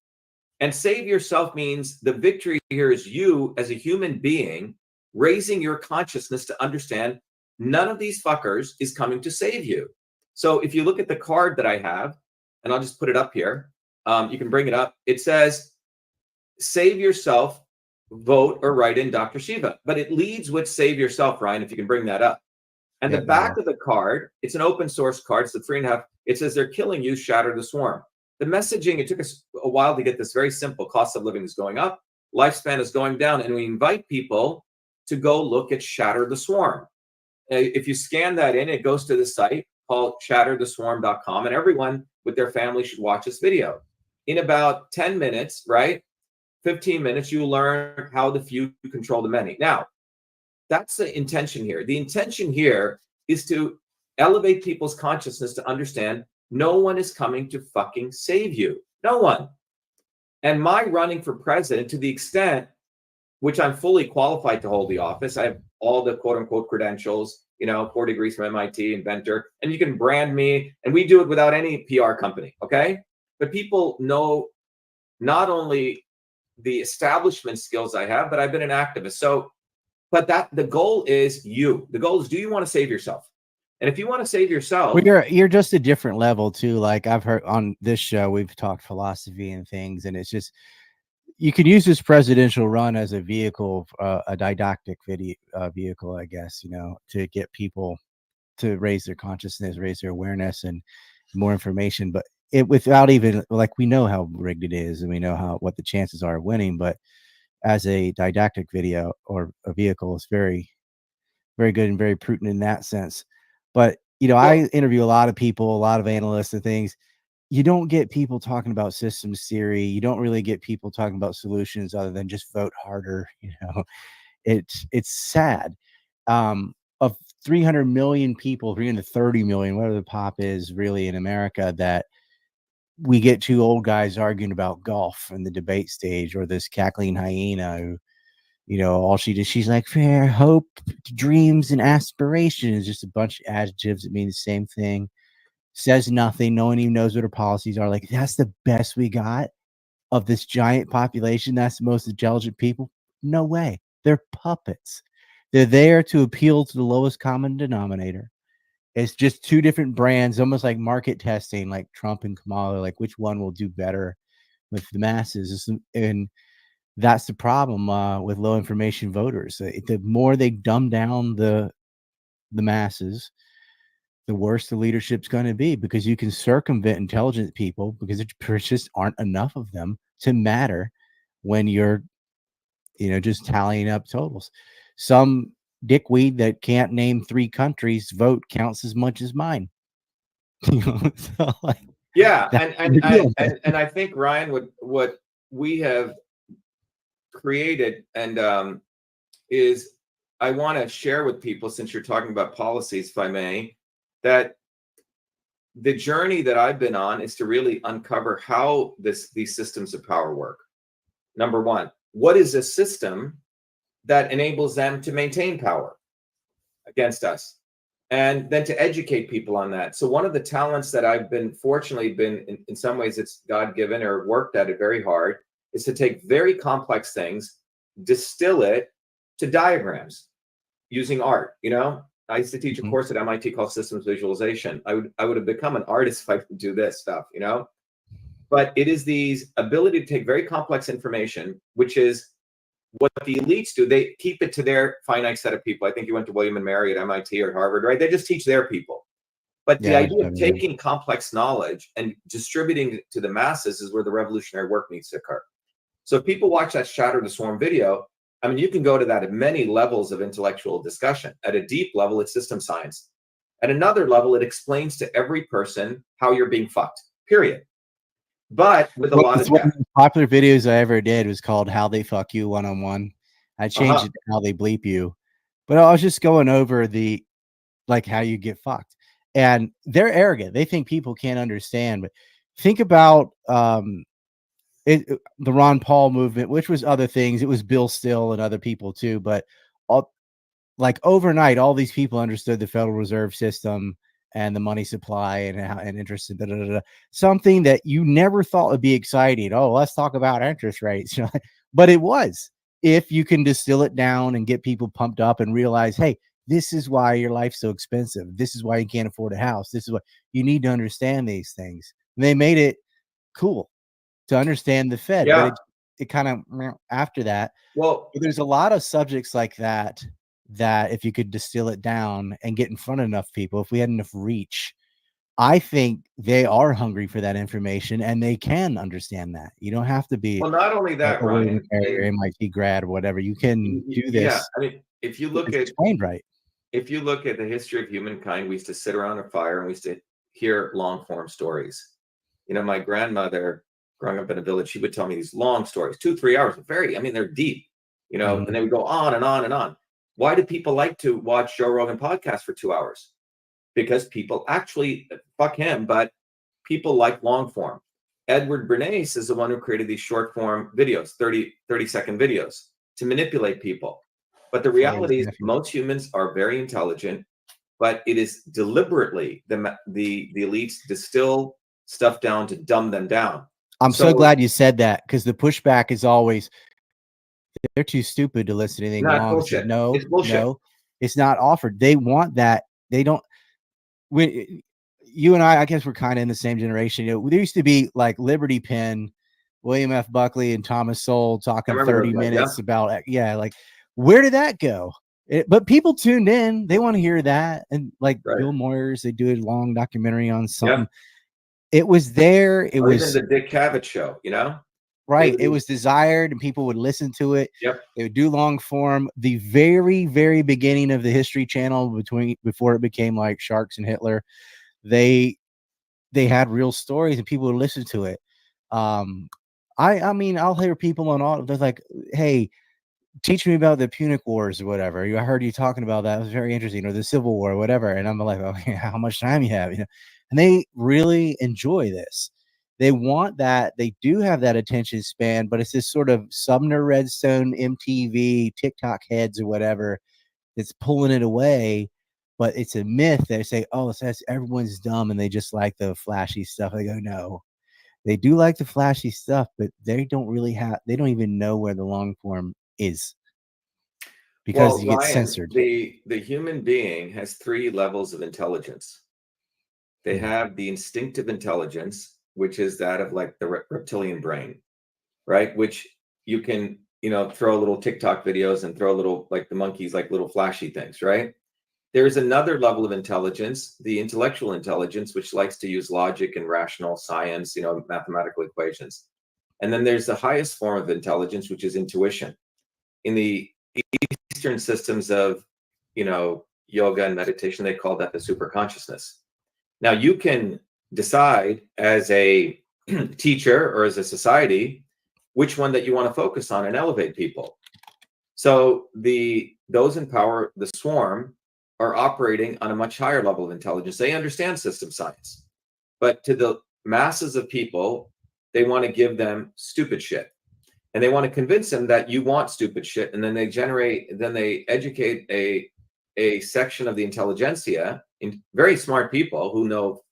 And save yourself means the victory here is you as a human being raising your consciousness to understand none of these fuckers is coming to save you. So if you look at the card that I have, and I'll just put it up here, you can bring it up. It says, save yourself, vote or write in Dr. Shiva. But it leads with save yourself, Ryan, if you can bring that up. And the back of the card, it's an open source card. It's the 3.5. It says they're killing you, shatter the swarm. The messaging, it took us a while to get this very simple. Cost of living is going up, lifespan is going down, and we invite people to go look at Shatter the Swarm. If you scan that in, it goes to the site called shattertheswarm.com, and everyone with their family should watch this video. In about 10 minutes, right, 15 minutes, you learn how the few control the many. Now, that's the intention here. The intention here is to elevate people's consciousness to understand no one is coming to fucking save you. No one. And my running for president, to the extent which I'm fully qualified to hold the office, I have all the quote unquote credentials, 4 degrees from MIT, inventor, and you can brand me, and we do it without any PR company, okay? But people know not only the establishment skills I have, but I've been an activist. So, but the goal is you. The goal is, do you want to save yourself? And if you want to save yourself, well, you're just a different level too. Like I've heard on this show, we've talked philosophy and things, and it's just, you could use this presidential run as a vehicle, a didactic vehicle, I guess, to get people to raise their consciousness, raise their awareness, and more information. But it without even, like, we know how rigged it is, and we know what the chances are of winning. But as a didactic video or a vehicle, it's very, very good and very prudent in that sense. But, I interview a lot of people, a lot of analysts and things. You don't get people talking about systems theory. You don't really get people talking about solutions other than just vote harder. It's sad. Of 300 million people, 330 million, whatever the pop is really in America, that we get two old guys arguing about golf in the debate stage, or this cackling hyena who, all she did, she's like, fair, hope, dreams, and aspirations, just a bunch of adjectives that mean the same thing. Says nothing. No one even knows what her policies are. Like, that's the best we got of this giant population. That's the most intelligent people. No way. They're puppets. They're there to appeal to the lowest common denominator. It's just two different brands, almost like market testing, like Trump and Kamala, like which one will do better with the masses. And that's the problem with low information voters. The more they dumb down the masses, the worse the leadership's going to be, because you can circumvent intelligent people because there just aren't enough of them to matter when you're, just tallying up totals. Some dickweed that can't name 3 countries vote counts as much as mine. So, like, yeah, and I think, Ryan, what we have created and is, I want to share with people, since you're talking about policies, if I may, that the journey that I've been on is to really uncover how these systems of power work. Number one, what is a system that enables them to maintain power against us? And then to educate people on that. So one of the talents that I've fortunately been, in some ways it's God-given or worked at it very hard, is to take very complex things, distill it to diagrams using art, I used to teach a course at MIT called Systems Visualization. I would have become an artist if I could do this stuff, But it is these ability to take very complex information, which is what the elites do. They keep it to their finite set of people. I think you went to William and Mary at MIT or Harvard, right? They just teach their people. But the idea of taking complex knowledge and distributing it to the masses is where the revolutionary work needs to occur. So if people watch that Shatter the Swarm video, you can go to that at many levels of intellectual discussion. At a deep level, it's system science. At another level, it explains to every person how you're being fucked, period. But with a lot of one of the popular videos I ever did was called How They Fuck You One-on-One. I changed it to How They Bleep You. But I was just going over how you get fucked. And they're arrogant. They think people can't understand. But think about the Ron Paul movement, which was other things. It was Bill Still and other people too, but all, like overnight, all these people understood the Federal Reserve System and the money supply and interest, something that you never thought would be exciting. Oh, let's talk about interest rates. But it was, if you can distill it down and get people pumped up and realize, hey, this is why your life's so expensive. This is why you can't afford a house. This is what you need to understand these things. And they made it cool to understand the Fed, but it kind of after that. Well, there's a lot of subjects like that if you could distill it down and get in front of enough people, if we had enough reach, I think they are hungry for that information and they can understand that. You don't have to be not only that, Ryan, MIT grad or whatever. You can do this. Yeah, I mean, if you look at explained right. If you look at the history of humankind, we used to sit around a fire and we used to hear long form stories. My grandmother, growing up in a village, she would tell me these long stories, 2-3 hours, they're deep, and they would go on and on and on. Why do people like to watch Joe Rogan podcast for 2 hours? Because people actually, fuck him, but people like long form. Edward Bernays is the one who created these short form videos, 30-second videos to manipulate people. But the reality is most humans are very intelligent, but it is deliberately the elites distill stuff down to dumb them down. I'm so glad you said that, because the pushback is always, they're too stupid to listen to anything long. Bullshit. No, it's bullshit. No, it's not offered. They want that. They don't. When you and I guess we're kind of in the same generation. There used to be like Liberty Pen, William F. Buckley and Thomas Sowell talking 30 minutes about, like, where did that go? But people tuned in. They want to hear that. And like Bill Moyers, they do a long documentary on something. It was there. It was even the Dick Cavett show, Right. It was desired and people would listen to it. Yep. They would do long form. The very, very beginning of the History Channel, before it became like Sharks and Hitler, they had real stories and people would listen to it. I mean, I'll hear people on all, they're like, hey, teach me about the Punic Wars or whatever. I heard you talking about that. It was very interesting. Or the Civil War or whatever. And I'm like, okay, how much time you have? And they really enjoy this. They want that. They do have that attention span, but it's this sort of Sumner Redstone, MTV, TikTok heads or whatever that's pulling it away. But it's a myth. They say, oh, everyone's dumb and they just like the flashy stuff. I go, no, they do like the flashy stuff, but they don't even know where the long form is, because you get censored. The human being has 3 levels of intelligence. They have the instinctive intelligence, which is that of like the reptilian brain, right? Which you can, throw little TikTok videos and throw little, like the monkeys, like little flashy things, right? There's another level of intelligence, the intellectual intelligence, which likes to use logic and rational science, mathematical equations. And then there's the highest form of intelligence, which is intuition. In the Eastern systems of, yoga and meditation, they call that the superconsciousness. Now you can decide as a teacher or as a society which one that you want to focus on and elevate people. So those in power, the swarm, are operating on a much higher level of intelligence. They understand system science, but to the masses of people, they want to give them stupid shit, and they want to convince them that you want stupid shit, and then they educate a section of the intelligentsia, in very smart people who know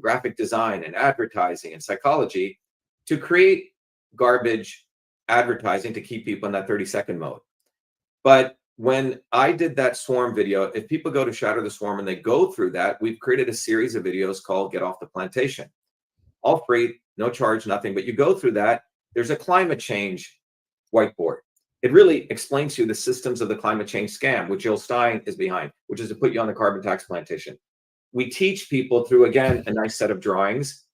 graphic design and advertising and psychology, to create garbage advertising to keep people in that 30-second mode. But when I did that swarm video, if people go to Shatter the Swarm and they go through that, we've created a series of videos called Get Off the Plantation. All free, no charge, nothing. But you go through that, there's a climate change whiteboard. It really explains to you the systems of the climate change scam, which Jill Stein is behind, which is to put you on the carbon tax plantation. We teach people through, again, a nice set of drawings,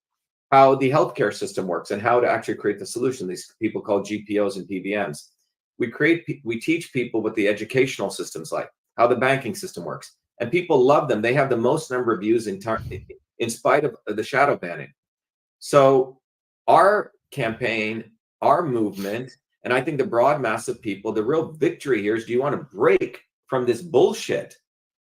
how the healthcare system works and how to actually create the solution. These people called GPOs and PBMs. We teach people what the educational system's like, how the banking system works, and people love them. They have the most number of views in spite of the shadow banning. So our campaign, our movement, and I think the broad mass of people, the real victory here is, do you want to break from this bullshit?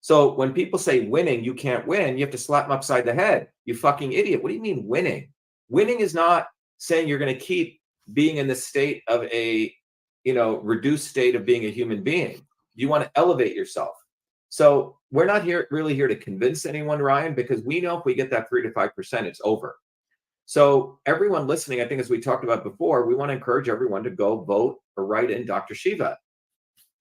So when people say winning, you can't win, you have to slap them upside the head. You fucking idiot. What do you mean winning? Winning is not saying you're going to keep being in the state of a, reduced state of being a human being. You want to elevate yourself. So we're not really here to convince anyone, Ryan, because we know if we get that 3 to 5%, it's over. So everyone listening, I think as we talked about before, we want to encourage everyone to go vote or write in Dr. Shiva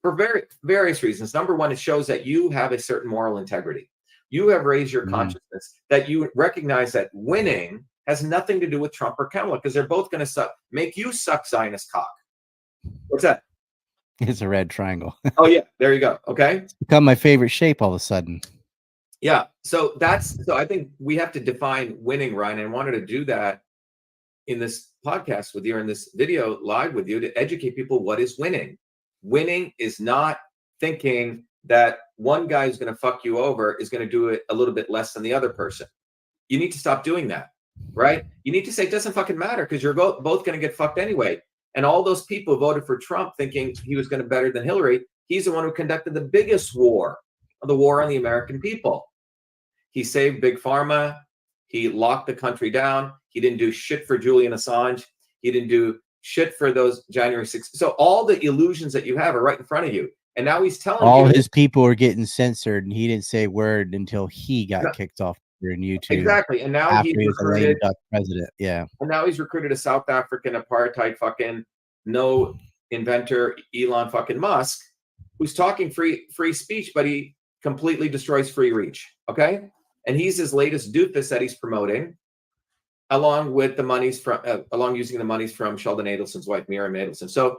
for various reasons. Number one, it shows that you have a certain moral integrity. You have raised your consciousness, that you recognize that winning has nothing to do with Trump or Kamala, because they're both going to make you suck Zionist cock. What's that? It's a red triangle. Oh, yeah. There you go. Okay. It's become my favorite shape all of a sudden. Yeah. So I think we have to define winning, Ryan. And I wanted to do that in this podcast with you, or in this video live with you, to educate people what is winning. Winning is not thinking that one guy who's going to fuck you over is going to do it a little bit less than the other person. You need to stop doing that, right? You need to say it doesn't fucking matter, because you're both going to get fucked anyway. And all those people who voted for Trump thinking he was going to be better than Hillary, he's the one who conducted the biggest war, the war on the American people. He saved Big Pharma. He locked the country down. He didn't do shit for Julian Assange. He didn't do shit for those January 6th. So all the illusions that you have are right in front of you. And now he's telling all his people are getting censored, and he didn't say a word until he got kicked off in YouTube. Exactly. And now he's recruited president. Yeah. And now he's recruited a South African apartheid fucking no inventor, Elon fucking Musk, who's talking free speech, but he completely destroys free reach. Okay. And he's his latest doofus that he's promoting, along with the monies from, using the monies from Sheldon Adelson's wife, Miriam Adelson. So,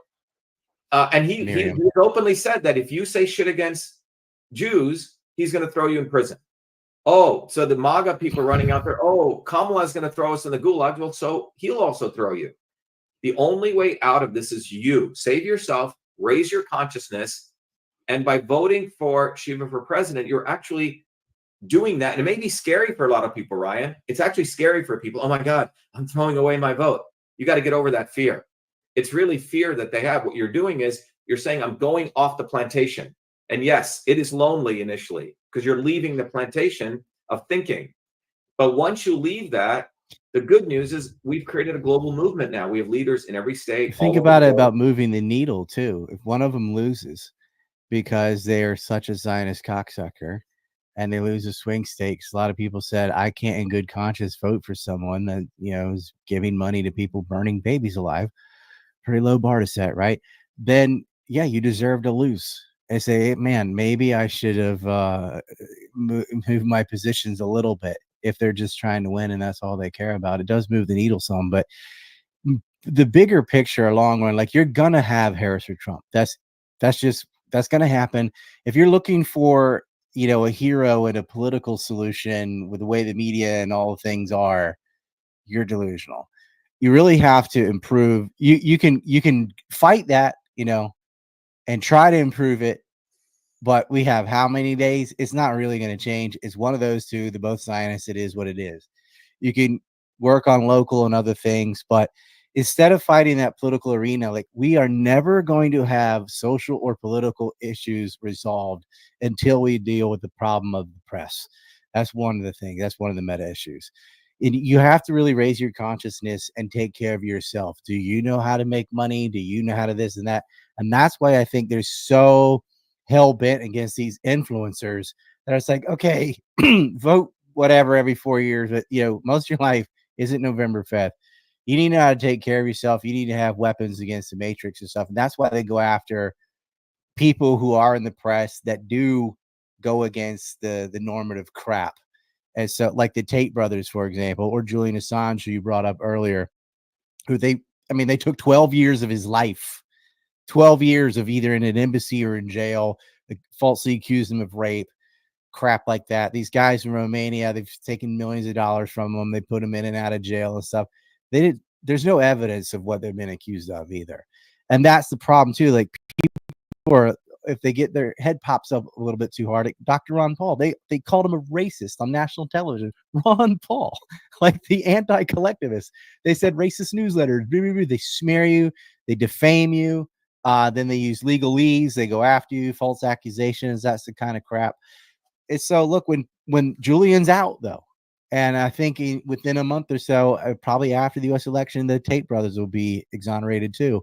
and he openly said that if you say shit against Jews, he's going to throw you in prison. Oh, so the MAGA people running out there, oh, Kamala's going to throw us in the gulag. Well, so he'll also throw you. The only way out of this is you save yourself, raise your consciousness. And by voting for Shiva for president, you're actually doing that. And it may be scary for a lot of people, Ryan. It's actually scary for people. Oh my God, I'm throwing away my vote. You got to get over that fear. It's really fear that they have. What you're doing is you're saying, I'm going off the plantation. And yes, it is lonely initially, because you're leaving the plantation of thinking. But once you leave that, the good news is we've created a global movement now. We have leaders in every state. Think about it, about moving the needle too. If one of them loses because they are such a Zionist cocksucker and they lose a swing stakes, a lot of people said, I can't in good conscience vote for someone that, is giving money to people burning babies alive. Pretty low bar to set, right? Then, yeah, you deserve to lose. I say, man, maybe I should have moved my positions a little bit if they're just trying to win and that's all they care about. It does move the needle some, but the bigger picture, long run, like, you're gonna have Harris or Trump. That's gonna happen. If you're looking for, a hero and a political solution with the way the media and all the things are, you're delusional. You really have to improve. You can fight that, and try to improve it. But we have how many days? It's not really going to change. It's one of those two. They're both Zionists. It is what it is. You can work on local and other things, but instead of fighting that political arena, like, we are never going to have social or political issues resolved until we deal with the problem of the press. That's one of the things. That's one of the meta issues. And you have to really raise your consciousness and take care of yourself. Do you know how to make money? Do you know how to this and that? And that's why I think there's so hell bent against these influencers that it's like, okay, vote whatever every 4 years, but most of your life isn't November 5th. You need to know how to take care of yourself. You need to have weapons against the matrix and stuff. And that's why they go after people who are in the press that do go against the normative crap. And so, like the Tate brothers, for example, or Julian Assange, who you brought up earlier, who they took 12 years of his life, 12 years of either in an embassy or in jail. They falsely accused him of rape, crap like that. These guys in Romania, they've taken millions of dollars from them. They put them in and out of jail and stuff. There's no evidence of what they've been accused of either. And that's the problem too. Like, people are, if they get their head pops up a little bit too hard, Dr. Ron Paul, they called him a racist on national television. Ron Paul, like the anti-collectivist. They said racist newsletters. They smear you. They defame you. Then they use legalese. They go after you, false accusations. That's the kind of crap. It's so, look, when Julian's out, though, And I think within a month or so, probably after the U.S. election, the Tate brothers will be exonerated too.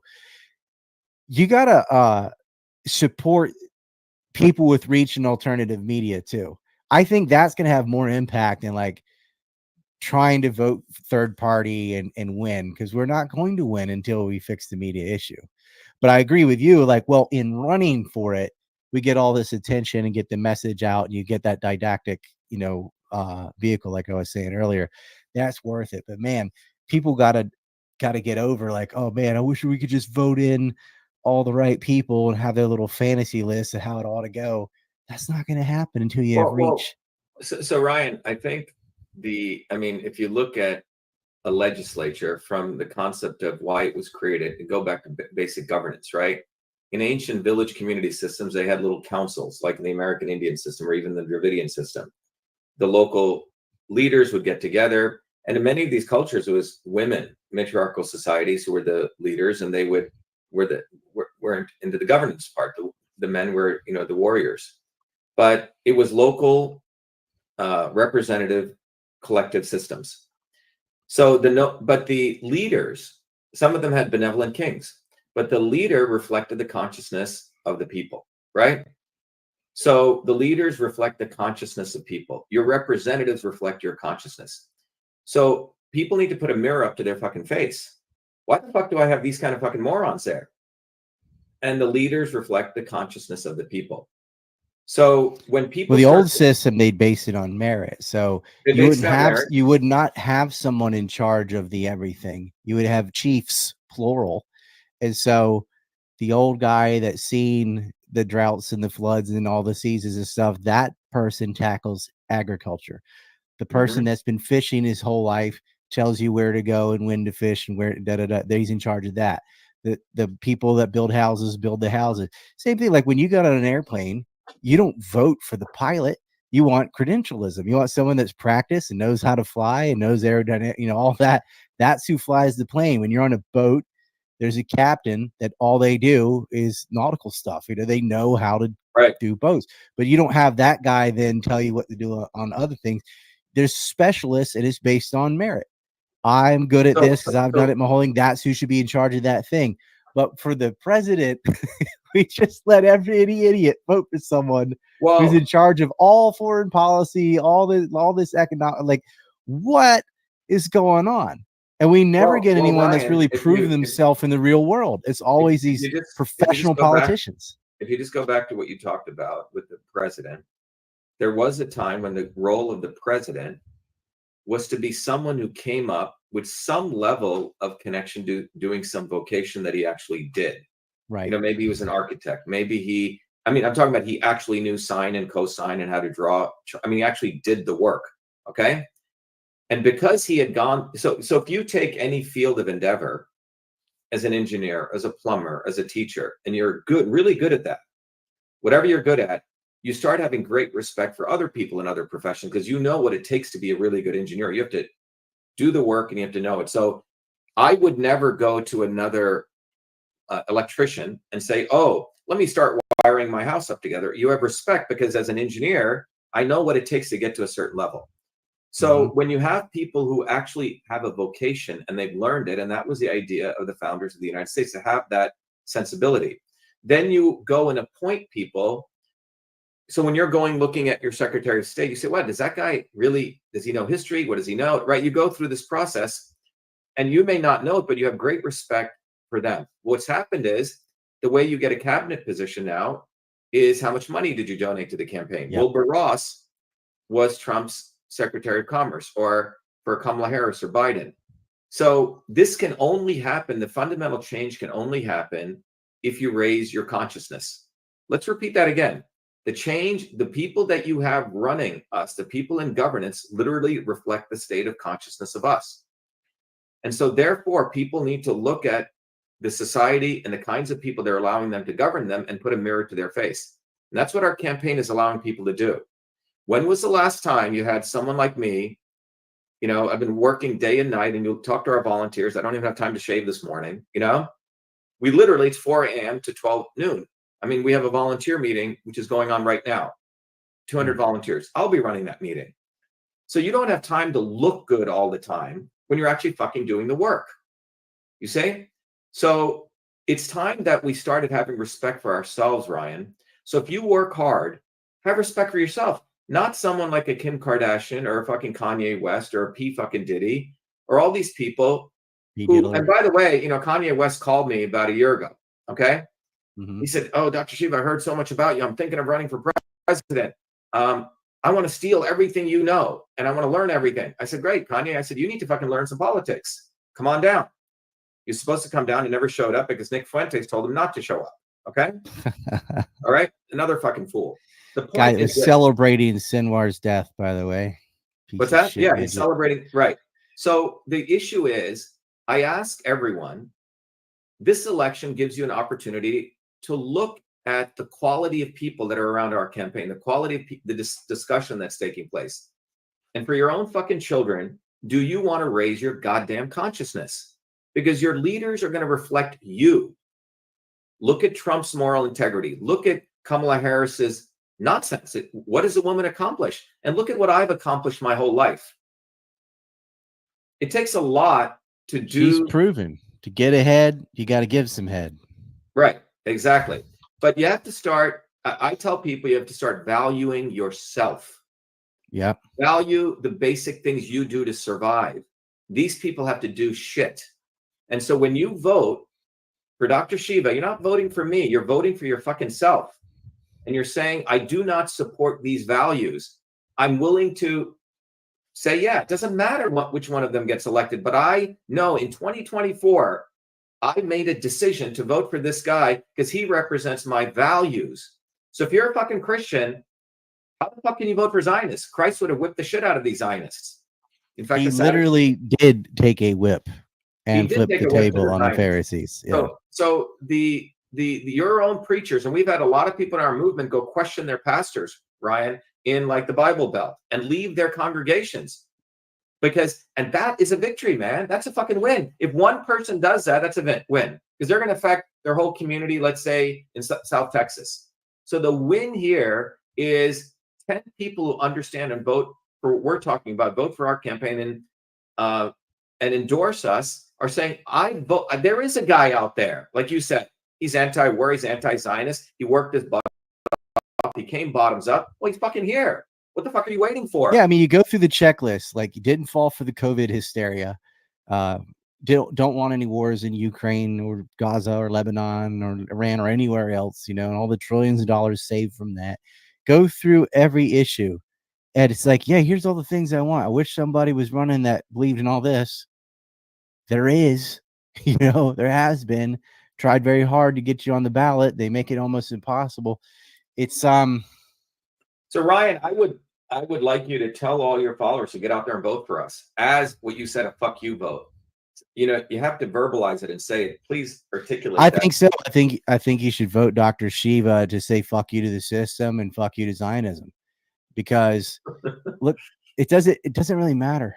You gotta support people with reach and alternative media too. I think that's going to have more impact than like trying to vote third party and win, because we're not going to win until we fix the media issue. But I agree with you, like, well, in running for it, we get all this attention and get the message out, and you get that didactic, vehicle, like I was saying earlier. That's worth it. But man, people gotta get over like, oh man, I wish we could just vote in all the right people and have their little fantasy list of how it ought to go. That's not going to happen until you have reach. So Ryan, I think if you look at a legislature from the concept of why it was created, go back to basic governance, right? In ancient village community systems, they had little councils, like in the American Indian system or even the Dravidian system. The local leaders would get together, and in many of these cultures, it was women, matriarchal societies, who were the leaders, and they were into the governance part. The men were, the warriors, but it was local, representative, collective systems. So but the leaders, some of them had benevolent kings, but the leader reflected the consciousness of the people, right? So the leaders reflect the consciousness of people. Your representatives reflect your consciousness. So people need to put a mirror up to their fucking face. Why the fuck do I have these kind of fucking morons there? And the leaders reflect the consciousness of the people. So when people, the old system, they'd base it on merit. So you would not have someone in charge of the everything. You would have chiefs, plural. And so the old guy that's seen the droughts and the floods and all the seasons and stuff, that person tackles agriculture. The person that's been fishing his whole life tells you where to go and when to fish and where he's in charge of that. The people that build houses build the houses. Same thing, like when you got on an airplane, you don't vote for the pilot. You want credentialism. You want someone that's practiced and knows how to fly and knows aerodynamics, all that. That's who flies the plane. When you're on a boat, there's a captain that all they do is nautical stuff. They know how to do boats, but you don't have that guy then tell you what to do on other things. There's specialists, and it's based on merit. I'm good at this because I've done it my whole thing. That's who should be in charge of that thing. But for the president, we just let every idiot vote for someone who's in charge of all foreign policy, all this economic. Like, what is going on? And we never get anyone that's really proven themselves in the real world. It's always these professional politicians. If you just go back to what you talked about with the president, there was a time when the role of the president was to be someone who came up with some level of connection to doing some vocation that he actually did. Right. Maybe he was an architect. Maybe I'm talking about he actually knew sine and cosine and how to draw. He actually did the work. Okay. And because he had gone, so if you take any field of endeavor as an engineer, as a plumber, as a teacher, and you're really good at that, whatever you're good at, you start having great respect for other people in other professions because you know what it takes to be a really good engineer. You have to do the work and you have to know it. So I would never go to another electrician and say, oh, let me start wiring my house up together. You have respect because as an engineer, I know what it takes to get to a certain level. So when you have people who actually have a vocation and they've learned it, and that was the idea of the founders of the United States, to have that sensibility, then you go and appoint people. So when you're looking at your Secretary of State, you say, what, does that guy really, does he know history? What does he know? Right? You go through this process and you may not know it, but you have great respect for them. What's happened is the way you get a cabinet position now is how much money did you donate to the campaign? Yep. Wilbur Ross was Trump's Secretary of Commerce, or for Kamala Harris or Biden. So this can only happen. The fundamental change can only happen if you raise your consciousness. Let's repeat that again. The change, the people that you have running us, the people in governance literally reflect the state of consciousness of us. And so therefore, people need to look at the society and the kinds of people they're allowing them to govern them and put a mirror to their face. And that's what our campaign is allowing people to do. When was the last time you had someone like me? I've been working day and night, and you'll talk to our volunteers. I don't even have time to shave this morning. We literally, it's 4 a.m. to 12 noon. We have a volunteer meeting, which is going on right now. 200 volunteers. I'll be running that meeting. So you don't have time to look good all the time when you're actually fucking doing the work. You see? So it's time that we started having respect for ourselves, Ryan. So if you work hard, have respect for yourself, not someone like a Kim Kardashian or a fucking Kanye West or a P fucking Diddy or all these people who, and by the way, you know, Kanye West called me about a year ago. Okay. He said, "Oh, Dr. Shiva, I heard so much about you. I'm thinking of running for president. I want to steal everything you know, and I want to learn everything." I said, "Great, Kanye." I said, "You need to fucking learn some politics. Come on down." You're supposed to come down. He never showed up because Nick Fuentes told him not to show up. Okay. All right. Another fucking fool. The point guy is celebrating Sinwar's death, by the way. What's that? Yeah, he's celebrating. Right. So the issue is, I ask everyone, this election gives you an opportunity to look at the quality of people that are around our campaign, the quality of the discussion that's taking place. And for your own fucking children, do you want to raise your goddamn consciousness? Because your leaders are going to reflect you. Look at Trump's moral integrity. Look at Kamala Harris's nonsense. What does a woman accomplish? And look at what I've accomplished my whole life. It takes a lot to do. She's proven to get ahead. You got to give some head. Right. Exactly. But you have to start. I tell people you have to start valuing yourself. Yep. Value the basic things you do to survive. These people have to do shit. And so when you vote for Dr. Shiva, you're not voting for me. You're voting for your fucking self. And you're saying, I do not support these values. I'm willing to say, yeah, it doesn't matter which one of them gets elected. But I know in 2024, I made a decision to vote for this guy because he represents my values. So if you're a fucking Christian, how the fuck can you vote for Zionists? Christ would have whipped the shit out of these Zionists. In fact, he literally did take a whip and flip the table on the Zionists. Pharisees. Yeah. So the your own preachers, and we've had a lot of people in our movement go question their pastors, Ryan, in like the Bible Belt and leave their congregations. And that is a victory, man. That's a fucking win. If one person does that, that's a win because they're going to affect their whole community, let's say in South Texas. So the win here is 10 people who understand and vote for what we're talking about, vote for our campaign and endorse us, are saying, I vote. There is a guy out there, like you said, he's anti-war, he's anti-Zionist. He worked his butt off. He came bottoms up. Well, he's fucking here. What the fuck are you waiting for? Yeah, I mean, you go through the checklist. Like, you didn't fall for the COVID hysteria. Don't want any wars in Ukraine or Gaza or Lebanon or Iran or anywhere else, and all the trillions of dollars saved from that. Go through every issue. And it's like, yeah, here's all the things I want. I wish somebody was running that believed in all this. There is, there has been. Tried very hard to get you on the ballot. They make it almost impossible. It's So Ryan, I would like you to tell all your followers to get out there and vote for us as what you said, a fuck you vote. You have to verbalize it and say it. Please articulate that. I think so. I think you should vote Dr. Shiva to say fuck you to the system and fuck you to Zionism. Because look, it doesn't really matter.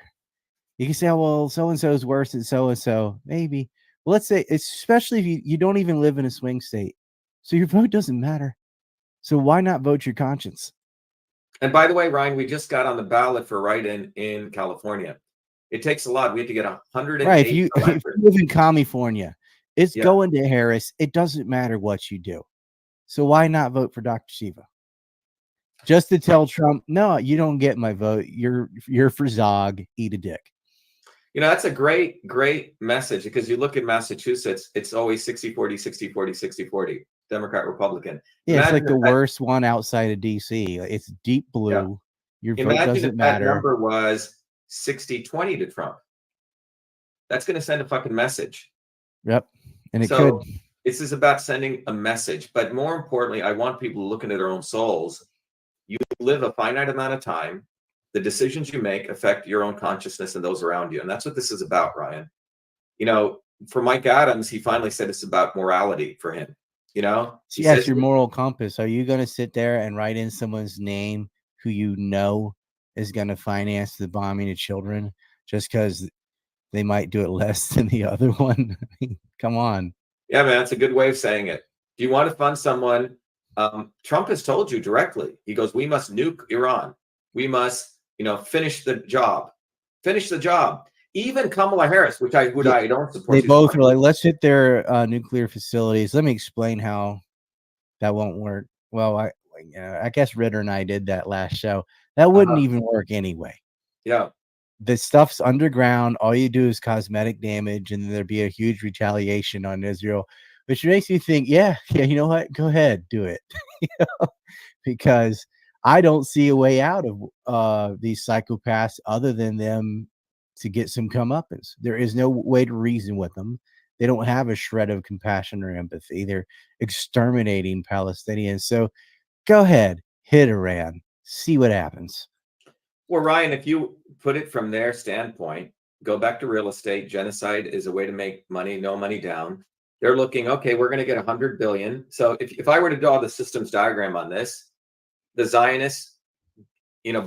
You can say, oh, well, so-and-so is worse than so-and-so. Maybe. Well, let's say, especially if you don't even live in a swing state. So your vote doesn't matter. So why not vote your conscience? And by the way, Ryan, we just got on the ballot for write-in in California. It takes a lot. We have to get 108. Right. If you live in California, it's going to Harris. It doesn't matter what you do. So why not vote for Dr. Shiva? Just to tell Trump, no, you don't get my vote. You're for Zog. Eat a dick. That's a great message because you look at Massachusetts, it's always 60-40, 60-40, 60-40, Democrat, Republican. Yeah, it's like the worst one outside of DC. It's deep blue. Yeah. Your vote doesn't matter. That number was 60-20 to Trump. That's going to send a fucking message. Yep. And it could. This is about sending a message. But more importantly, I want people to look into their own souls. You live a finite amount of time. The decisions you make affect your own consciousness and those around you. And that's what this is about, Ryan. For Mike Adams, he finally said it's about morality for him. Yes, your moral compass. Are you going to sit there and write in someone's name who is going to finance the bombing of children just because they might do it less than the other one? I mean, come on. Yeah, man, it's a good way of saying it. Do you want to fund someone? Trump has told you directly. He goes, we must nuke Iran. We must finish the job. Finish the job. Even Kamala Harris, which I don't support. They both were like, let's hit their nuclear facilities. Let me explain how that won't work. Well, I guess Ritter and I did that last show. That wouldn't even work anyway. Yeah. The stuff's underground. All you do is cosmetic damage, and there'd be a huge retaliation on Israel, which makes me think, yeah, you know what? Go ahead, do it. Because I don't see a way out of these psychopaths other than them to get some comeuppance. There is no way to reason with them. They don't have a shred of compassion or empathy. They're exterminating Palestinians. So go ahead, hit Iran, see what happens. Well, Ryan, if you put it from their standpoint, go back to real estate. Genocide is a way to make money, no money down. They're looking, okay, we're going to get 100 billion. So if I were to draw the systems diagram on this, the Zionists,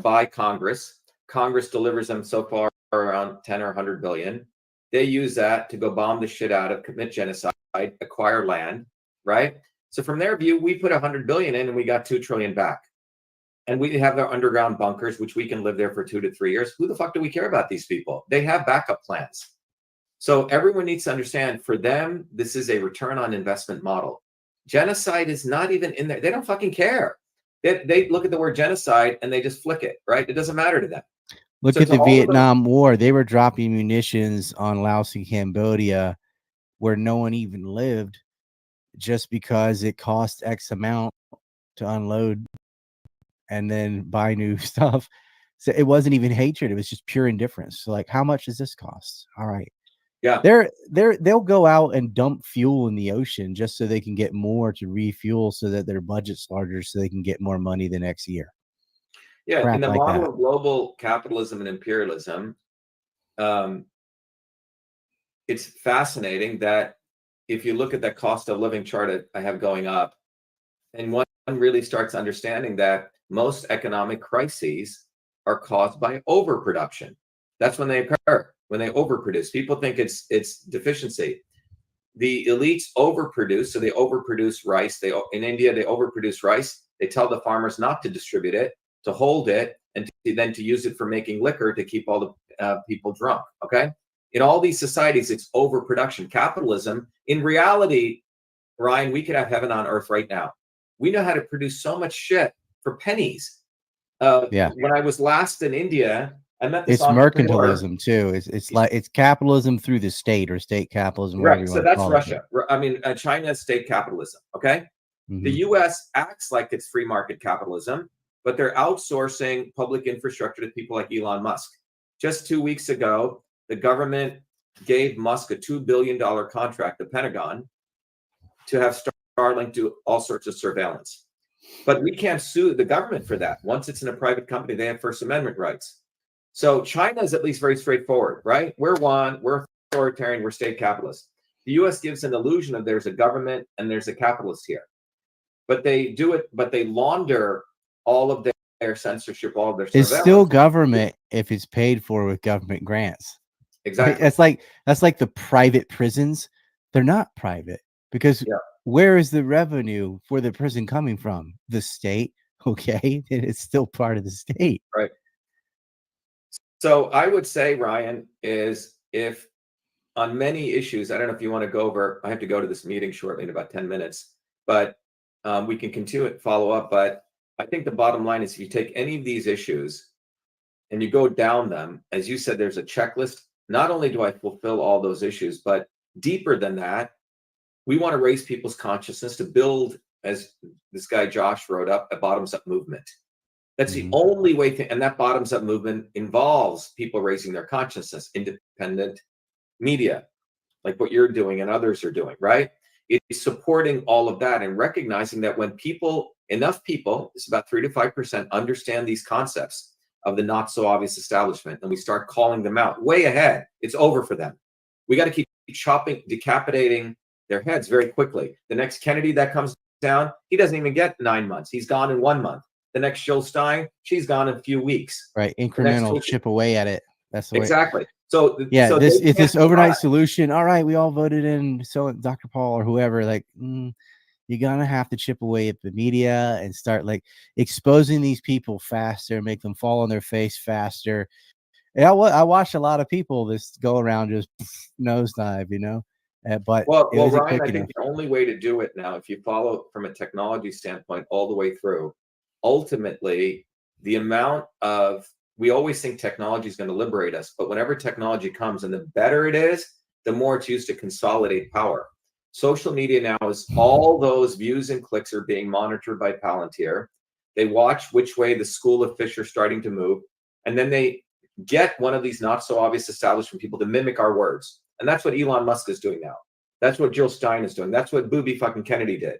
buy Congress. Congress delivers them so far around 10 or 100 billion. They use that to go bomb the shit out of, commit genocide, acquire land, right? So from their view, we put 100 billion in and we got 2 trillion back. And we have their underground bunkers, which we can live there for 2 to 3 years. Who the fuck do we care about these people? They have backup plans. So everyone needs to understand, for them, this is a return on investment model. Genocide is not even in there. They don't fucking care. They look at the word genocide and they just flick it, right? It doesn't matter to them. Look at the Vietnam War. They were dropping munitions on Laos and Cambodia where no one even lived just because it cost X amount to unload and then buy new stuff. So it wasn't even hatred. It was just pure indifference. So like, how much does this cost? All right. Yeah. They'll go out and dump fuel in the ocean just so they can get more to refuel so that their budget's larger so they can get more money the next year. Yeah. Crap in the like model that. of global capitalism and imperialism, it's fascinating that if you look at that cost of living chart I have going up, and one really starts understanding that most economic crises are caused by overproduction. That's when they occur, when they overproduce. People think it's deficiency. The elites overproduce, so they overproduce rice. In India, they overproduce rice. They tell the farmers not to distribute it, to hold it, and then to use it for making liquor to keep all the people drunk, okay? In all these societies, it's overproduction. Capitalism, in reality, Ryan, we could have heaven on earth right now. We know how to produce so much shit for pennies. When I was last in India, I met this mercantilism too. It's capitalism through the state or state capitalism. Right. So that's Russia. I mean, China's state capitalism. Okay. Mm-hmm. The U.S. acts like it's free market capitalism, but they're outsourcing public infrastructure to people like Elon Musk. Just 2 weeks ago, the government gave Musk a $2 billion contract, the Pentagon, to have Starlink do all sorts of surveillance. But we can't sue the government for that. Once it's in a private company, they have First Amendment rights. So China is at least very straightforward, right? We're authoritarian, we're state capitalist. The U.S. gives an illusion of there's a government and there's a capitalist here. But they launder all of their censorship, all of their surveillance. It's still government if it's paid for with government grants. Exactly. That's like the private prisons. They're not private because where is the revenue for the prison coming from? The state. Okay. It's still part of the state. Right. So I would say, Ryan, is if on many issues, I don't know if you want to go over, I have to go to this meeting shortly in about 10 minutes, but we can continue it, follow up. But I think the bottom line is if you take any of these issues and you go down them, as you said, there's a checklist. Not only do I fulfill all those issues, but deeper than that, we want to raise people's consciousness to build, as this guy Josh wrote up, a bottoms-up movement. That's the only way, and that bottoms-up movement involves people raising their consciousness, independent media, like what you're doing and others are doing, right? It's supporting all of that and recognizing that when enough people, it's about 3 to 5%, understand these concepts of the not so obvious establishment, and we start calling them out way ahead, it's over for them. We got to keep decapitating their heads very quickly. The next Kennedy that comes down, he doesn't even get 9 months. He's gone in 1 month. The next Jill Stein, she's gone in a few weeks. Right, incremental, chip away at it. That's the way. Exactly. So this overnight solution. All right, we all voted in Dr. Paul or whoever. Like, you're gonna have to chip away at the media and start like exposing these people faster, make them fall on their face faster. And I watched a lot of people this go around just nosedive, you know, but Well, it wasn't Ryan, quick I enough. think the only way to do it now, if you follow from a technology standpoint all the way through, ultimately, the amount of, we always think technology is going to liberate us, but whenever technology comes and the better it is, the more it's used to consolidate power. Social media now is all those views and clicks are being monitored by Palantir. They watch which way the school of fish are starting to move, and then they get one of these not so obvious establishment people to mimic our words. And that's what Elon Musk is doing now. That's what Jill Stein is doing. That's what Booby fucking Kennedy did.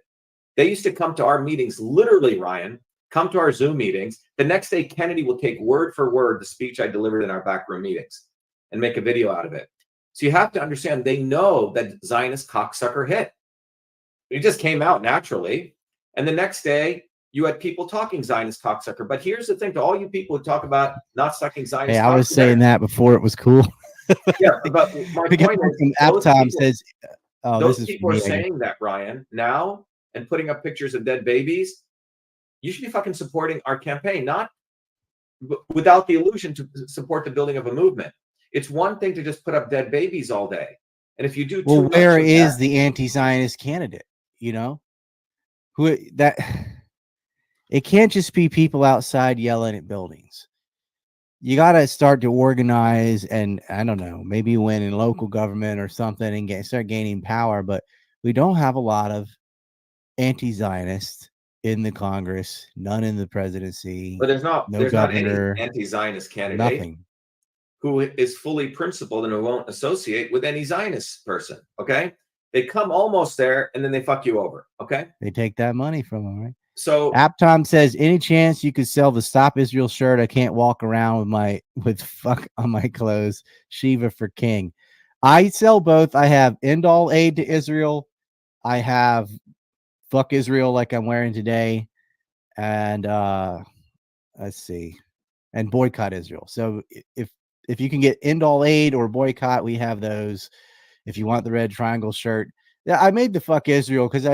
They used to come to our meetings, literally, Ryan, come to our Zoom meetings. The next day, Kennedy will take word for word the speech I delivered in our backroom meetings and make a video out of it. So you have to understand, they know that Zionist cocksucker hit. It just came out naturally. And the next day, you had people talking Zionist cocksucker. But here's the thing to all you people who talk about not sucking Zionist Hey, I was saying that before it was cool. Yeah, but my point is, Uptime says, "Oh, those this is people are saying that, Ryan, now and putting up pictures of dead babies. You should be fucking supporting our campaign, not without the illusion to support the building of a movement. It's one thing to just put up dead babies all day, and if you do, well, where is the anti-Zionist candidate? You know, who that? It can't just be people outside yelling at buildings. You got to start to organize, and I don't know, maybe win in local government or something and start gaining power. But we don't have a lot of anti-Zionists in the Congress, none in the presidency. But there's not governor, any anti-Zionist candidate, nothing, who is fully principled and who won't associate with any Zionist person. Okay, they come almost there and then they fuck you over. Okay, they take that money from them, right? So Aptom says, any chance you could sell the Stop Israel shirt? I can't walk around with fuck on my clothes. Shiva for king. I sell both. I have end all aid to Israel. I have fuck Israel like I'm wearing today. And let's see. And boycott Israel. So if you can get end all aid or boycott, we have those. If you want the red triangle shirt. Yeah, I made the fuck Israel because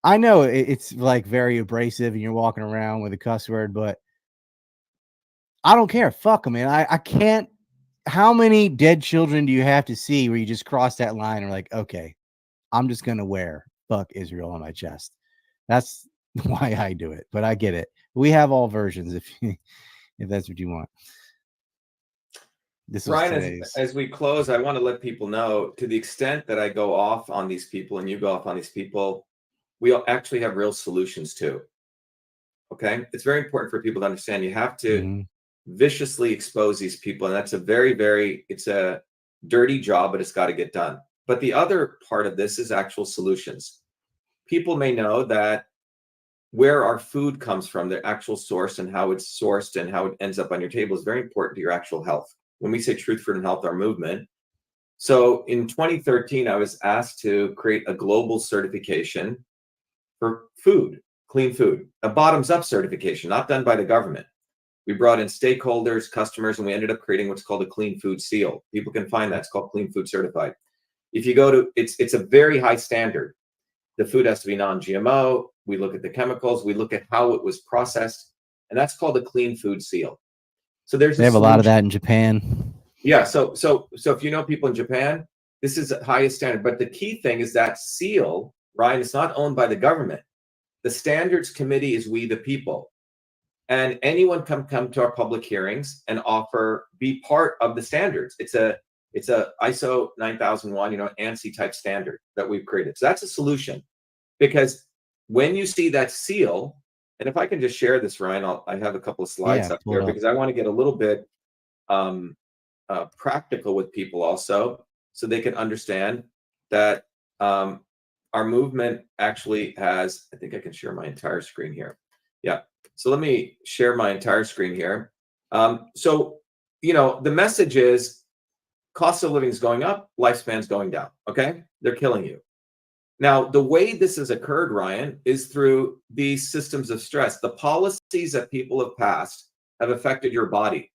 I know it's like very abrasive and you're walking around with a cuss word, but I don't care. Fuck them, man. I can't. How many dead children do you have to see where you just cross that line and are like, okay, I'm just going to wear fuck Israel on my chest. That's why I do it, but I get it. We have all versions if that's what you want. This Ryan, as we close, I want to let people know, to the extent that I go off on these people and you go off on these people, we actually have real solutions too. Okay, it's very important for people to understand. You have to viciously expose these people, and that's a it's a dirty job, but it's got to get done. But the other part of this is actual solutions. People may know that where our food comes from, the actual source and how it's sourced and how it ends up on your table is very important to your actual health. When we say Truth, Fruit, and Health, our movement. So in 2013, I was asked to create a global certification for food, clean food, a bottoms-up certification, not done by the government. We brought in stakeholders, customers, and we ended up creating what's called a clean food seal. People can find that. It's called Clean Food Certified. If you go to, it's a very high standard. The food has to be non-GMO. We look at the chemicals. We look at how it was processed, and that's called a Clean Food Seal. So they have a lot of that in Japan. Yeah. So if you know people in Japan, this is the highest standard. But the key thing is that seal, Ryan, it's not owned by the government. The standards committee is we the people. And anyone can come to our public hearings and be part of the standards. It's a ISO 9001, ANSI type standard that we've created. So that's a solution, because when you see that seal, and if I can just share this, Ryan, I have a couple of slides up here because I want to get a little bit practical with people also, so they can understand that our movement actually has, I think I can share my entire screen here. Yeah. So let me share my entire screen here. So, the message is cost of living is going up, lifespan's going down. Okay. They're killing you. Now, the way this has occurred, Ryan, is through these systems of stress. The policies that people have passed have affected your body.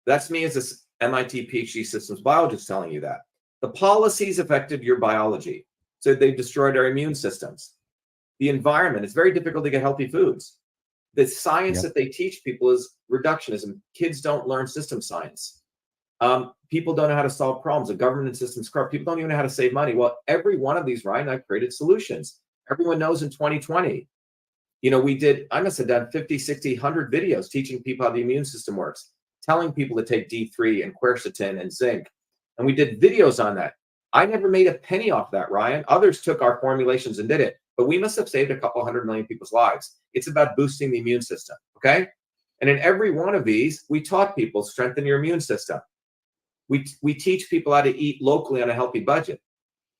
That's me as a MIT PhD systems biologist telling you that. The policies affected your biology. So they've destroyed our immune systems. The environment, it's very difficult to get healthy foods. The science that they teach people is reductionism. Kids don't learn system science. People don't know how to solve problems. The government system's corrupt. People don't even know how to save money. Well, every one of these, Ryan, I've created solutions. Everyone knows in 2020, I must have done 50, 60, 100 videos teaching people how the immune system works, telling people to take D3 and quercetin and zinc. And we did videos on that. I never made a penny off that, Ryan. Others took our formulations and did it, but we must have saved a couple 100 million people's lives. It's about boosting the immune system, okay? And in every one of these, we taught people strengthen your immune system. We teach people how to eat locally on a healthy budget.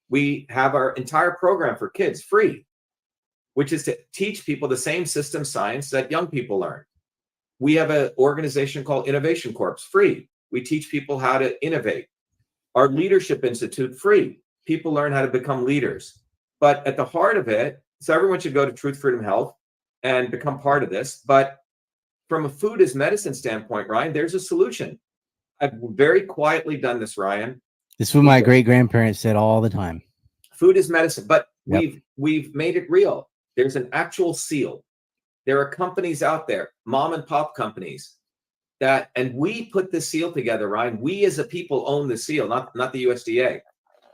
We have our entire program for kids free, which is to teach people the same system science that young people learn. We have an organization called Innovation Corps, free. We teach people how to innovate. Our Leadership Institute, free. People learn how to become leaders. But at the heart of it, so everyone should go to Truth, Freedom, Health and become part of this. But from a food as medicine standpoint, Ryan, there's a solution. I've very quietly done this, Ryan. This is what my great-grandparents said all the time. Food is medicine, but we've made it real. There's an actual seal. There are companies out there, mom and pop companies, and we put this seal together, Ryan. We as a people own the seal, not the USDA.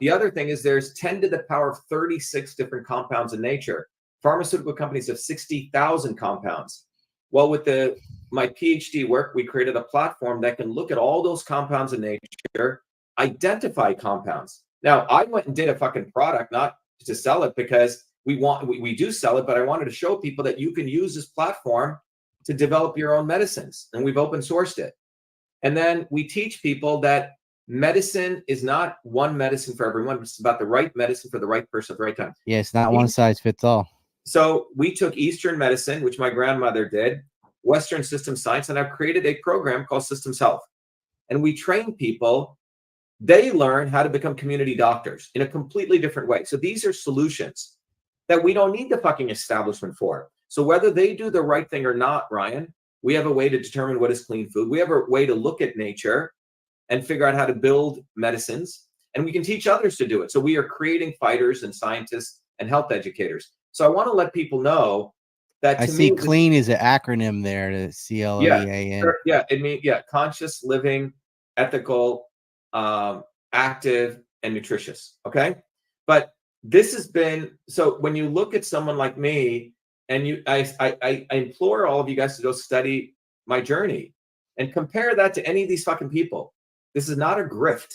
The other thing is there's 10 to the power of 36 different compounds in nature. Pharmaceutical companies have 60,000 compounds. Well, with my PhD work, we created a platform that can look at all those compounds in nature, identify compounds. Now, I went and did a fucking product, not to sell it because we do sell it, but I wanted to show people that you can use this platform to develop your own medicines, and we've open sourced it. And then we teach people that medicine is not one medicine for everyone. It's about the right medicine for the right person at the right time. Yeah, it's not one size fits all. So we took Eastern medicine, which my grandmother did, Western system science, and I've created a program called Systems Health. And we train people. They learn how to become community doctors in a completely different way. So these are solutions that we don't need the fucking establishment for. So whether they do the right thing or not, Ryan, we have a way to determine what is clean food. We have a way to look at nature and figure out how to build medicines, and we can teach others to do it. So we are creating fighters and scientists and health educators. So I want to let people know that I see clean is an acronym there to CLEAN. Yeah, it means conscious living, ethical, active, and nutritious. Okay, but this has been so. When you look at someone like me, and I implore all of you guys to go study my journey and compare that to any of these fucking people. This is not a grift.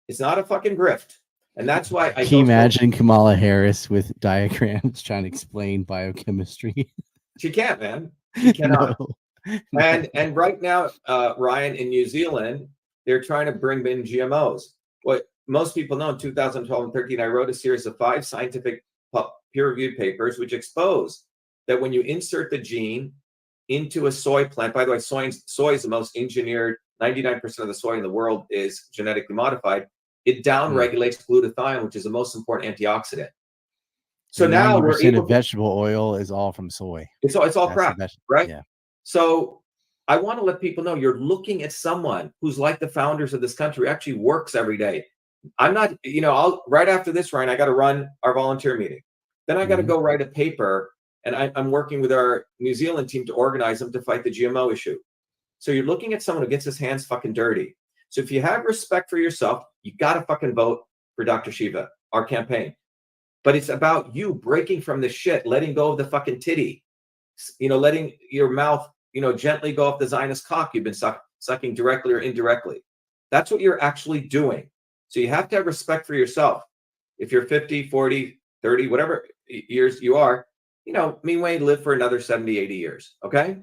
It's not a fucking grift. And that's why I can you imagine Kamala Harris with diagrams trying to explain biochemistry? She can't, man. She cannot. No. And right now, Ryan, in New Zealand, they're trying to bring in GMOs. What most people know, in 2012 and 13, I wrote a series of 5 scientific peer-reviewed papers which expose that when you insert the gene into a soy plant, by the way, soy is the most engineered, 99% of the soy in the world is genetically modified. It downregulates glutathione, which is the most important antioxidant. So now we're able of vegetable oil is all from soy. It's all crap, right? Yeah. So I want to let people know you're looking at someone who's like the founders of this country, actually works every day. I'm not, right after this, Ryan, I got to run our volunteer meeting. Then I got to go write a paper, and I'm working with our New Zealand team to organize them to fight the GMO issue. So you're looking at someone who gets his hands fucking dirty. So if you have respect for yourself, you got to fucking vote for Dr. Shiva, our campaign. But it's about you breaking from the shit, letting go of the fucking titty, letting your mouth, gently go off the Zionist cock you've been sucking directly or indirectly. That's what you're actually doing. So you have to have respect for yourself. If you're 50, 40, 30, whatever years you are, meanwhile, live for another 70, 80 years, okay?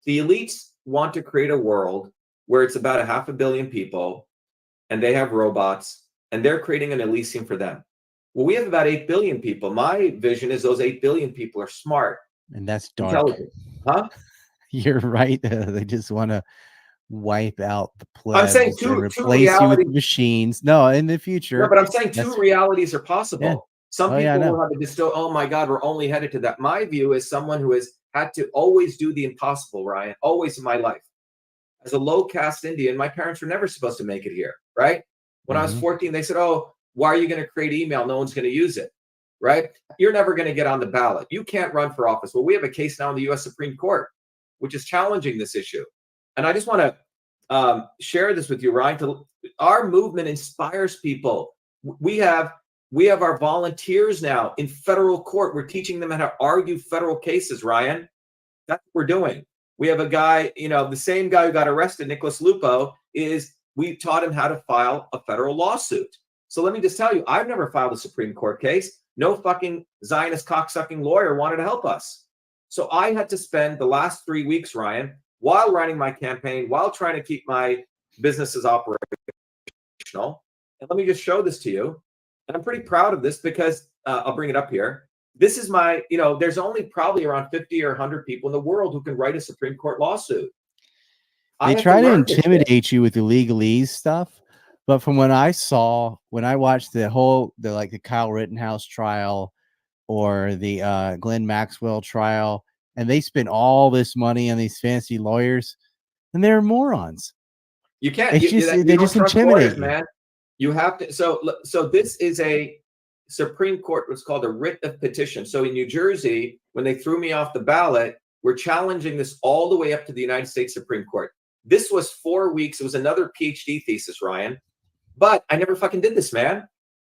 The elites want to create a world where it's about 500 million people, and they have robots, and they're creating an Elysium for them. Well, we have about 8 billion people. My vision is those 8 billion people are smart. And that's dark. Intelligent. Huh? You're right. They just want to wipe out the plebs. I'm saying two replace you with machines. No, in the future. No, but I'm saying two realities are possible. Yeah. Some people will have to distill, oh my God, we're only headed to that. My view is someone who has had to always do the impossible, Ryan, always in my life. As a low caste Indian, my parents were never supposed to make it here, right? When I was 14, they said, oh, Why are you going to create email? No one's going to use it, right? You're never going to get on the ballot. You can't run for office. Well, we have a case now in the U.S. Supreme Court, which is challenging this issue. And I just want to share this with you, Ryan. Our movement inspires people. We have our volunteers now in federal court. We're teaching them how to argue federal cases, Ryan. That's what we're doing. We have a guy, the same guy who got arrested, Nicholas Lupo, we taught him how to file a federal lawsuit. So let me just tell you, I've never filed a Supreme Court case. No fucking Zionist cocksucking lawyer wanted to help us. So I had to spend the last 3 weeks, Ryan, while running my campaign, while trying to keep my businesses operational. And let me just show this to you. And I'm pretty proud of this because I'll bring it up here. This is my, there's only probably around 50 or 100 people in the world who can write a Supreme Court lawsuit. They try to intimidate you with the legalese stuff. But from what I saw, when I watched the Kyle Rittenhouse trial or the Glenn Maxwell trial, and they spent all this money on these fancy lawyers, and they're morons. You can't. They just intimidate you, man. You have to. So this is a Supreme Court, what's called a writ of petition. So in New Jersey, when they threw me off the ballot, we're challenging this all the way up to the United States Supreme Court. This was 4 weeks. It was another PhD thesis, Ryan. But I never fucking did this, man.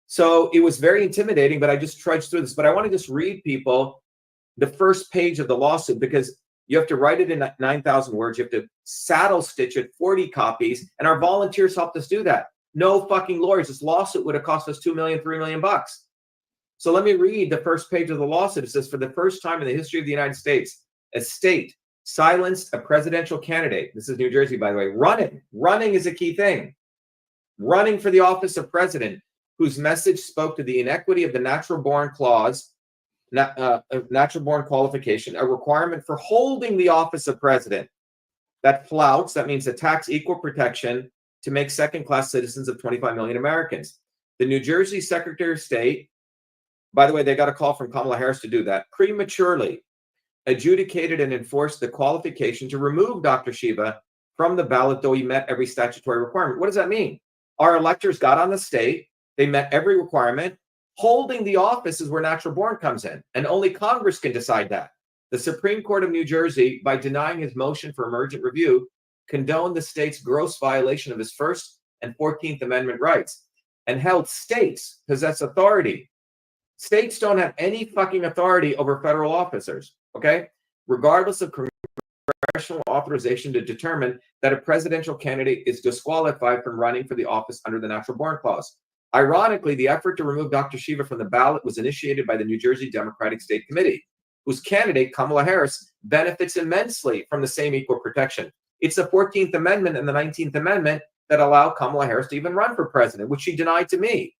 So it was very intimidating, but I just trudged through this. But I want to just read people the first page of the lawsuit, because you have to write it in 9,000 words. You have to saddle stitch it, 40 copies. And our volunteers helped us do that. No fucking lawyers. This lawsuit would have cost us $2 million, $3 million bucks. So let me read the first page of the lawsuit. It says, for the first time in the history of the United States, a state silenced a presidential candidate. This is New Jersey, by the way. Running is a key thing. Running for the office of president, whose message spoke to the inequity of the natural born clause, natural born qualification, a requirement for holding the office of president that flouts, that means attacks equal protection to make second-class citizens of 25 million Americans. The New Jersey Secretary of State, by the way, they got a call from Kamala Harris to do that, prematurely adjudicated and enforced the qualification to remove Dr. Shiva from the ballot, though he met every statutory requirement. What does that mean? Our electors got on the state. They met every requirement. Holding the office is where natural born comes in, and only Congress can decide that. The Supreme Court of New Jersey, by denying his motion for emergent review, condoned the state's gross violation of his First and 14th Amendment rights and held states possess authority. States don't have any fucking authority over federal officers, okay? Regardless of congressional authorization to determine that a presidential candidate is disqualified from running for the office under the Natural Born Clause. Ironically, the effort to remove Dr. Shiva from the ballot was initiated by the New Jersey Democratic State Committee, whose candidate, Kamala Harris, benefits immensely from the same equal protection. It's the 14th Amendment and the 19th Amendment that allow Kamala Harris to even run for president, which she denied to me.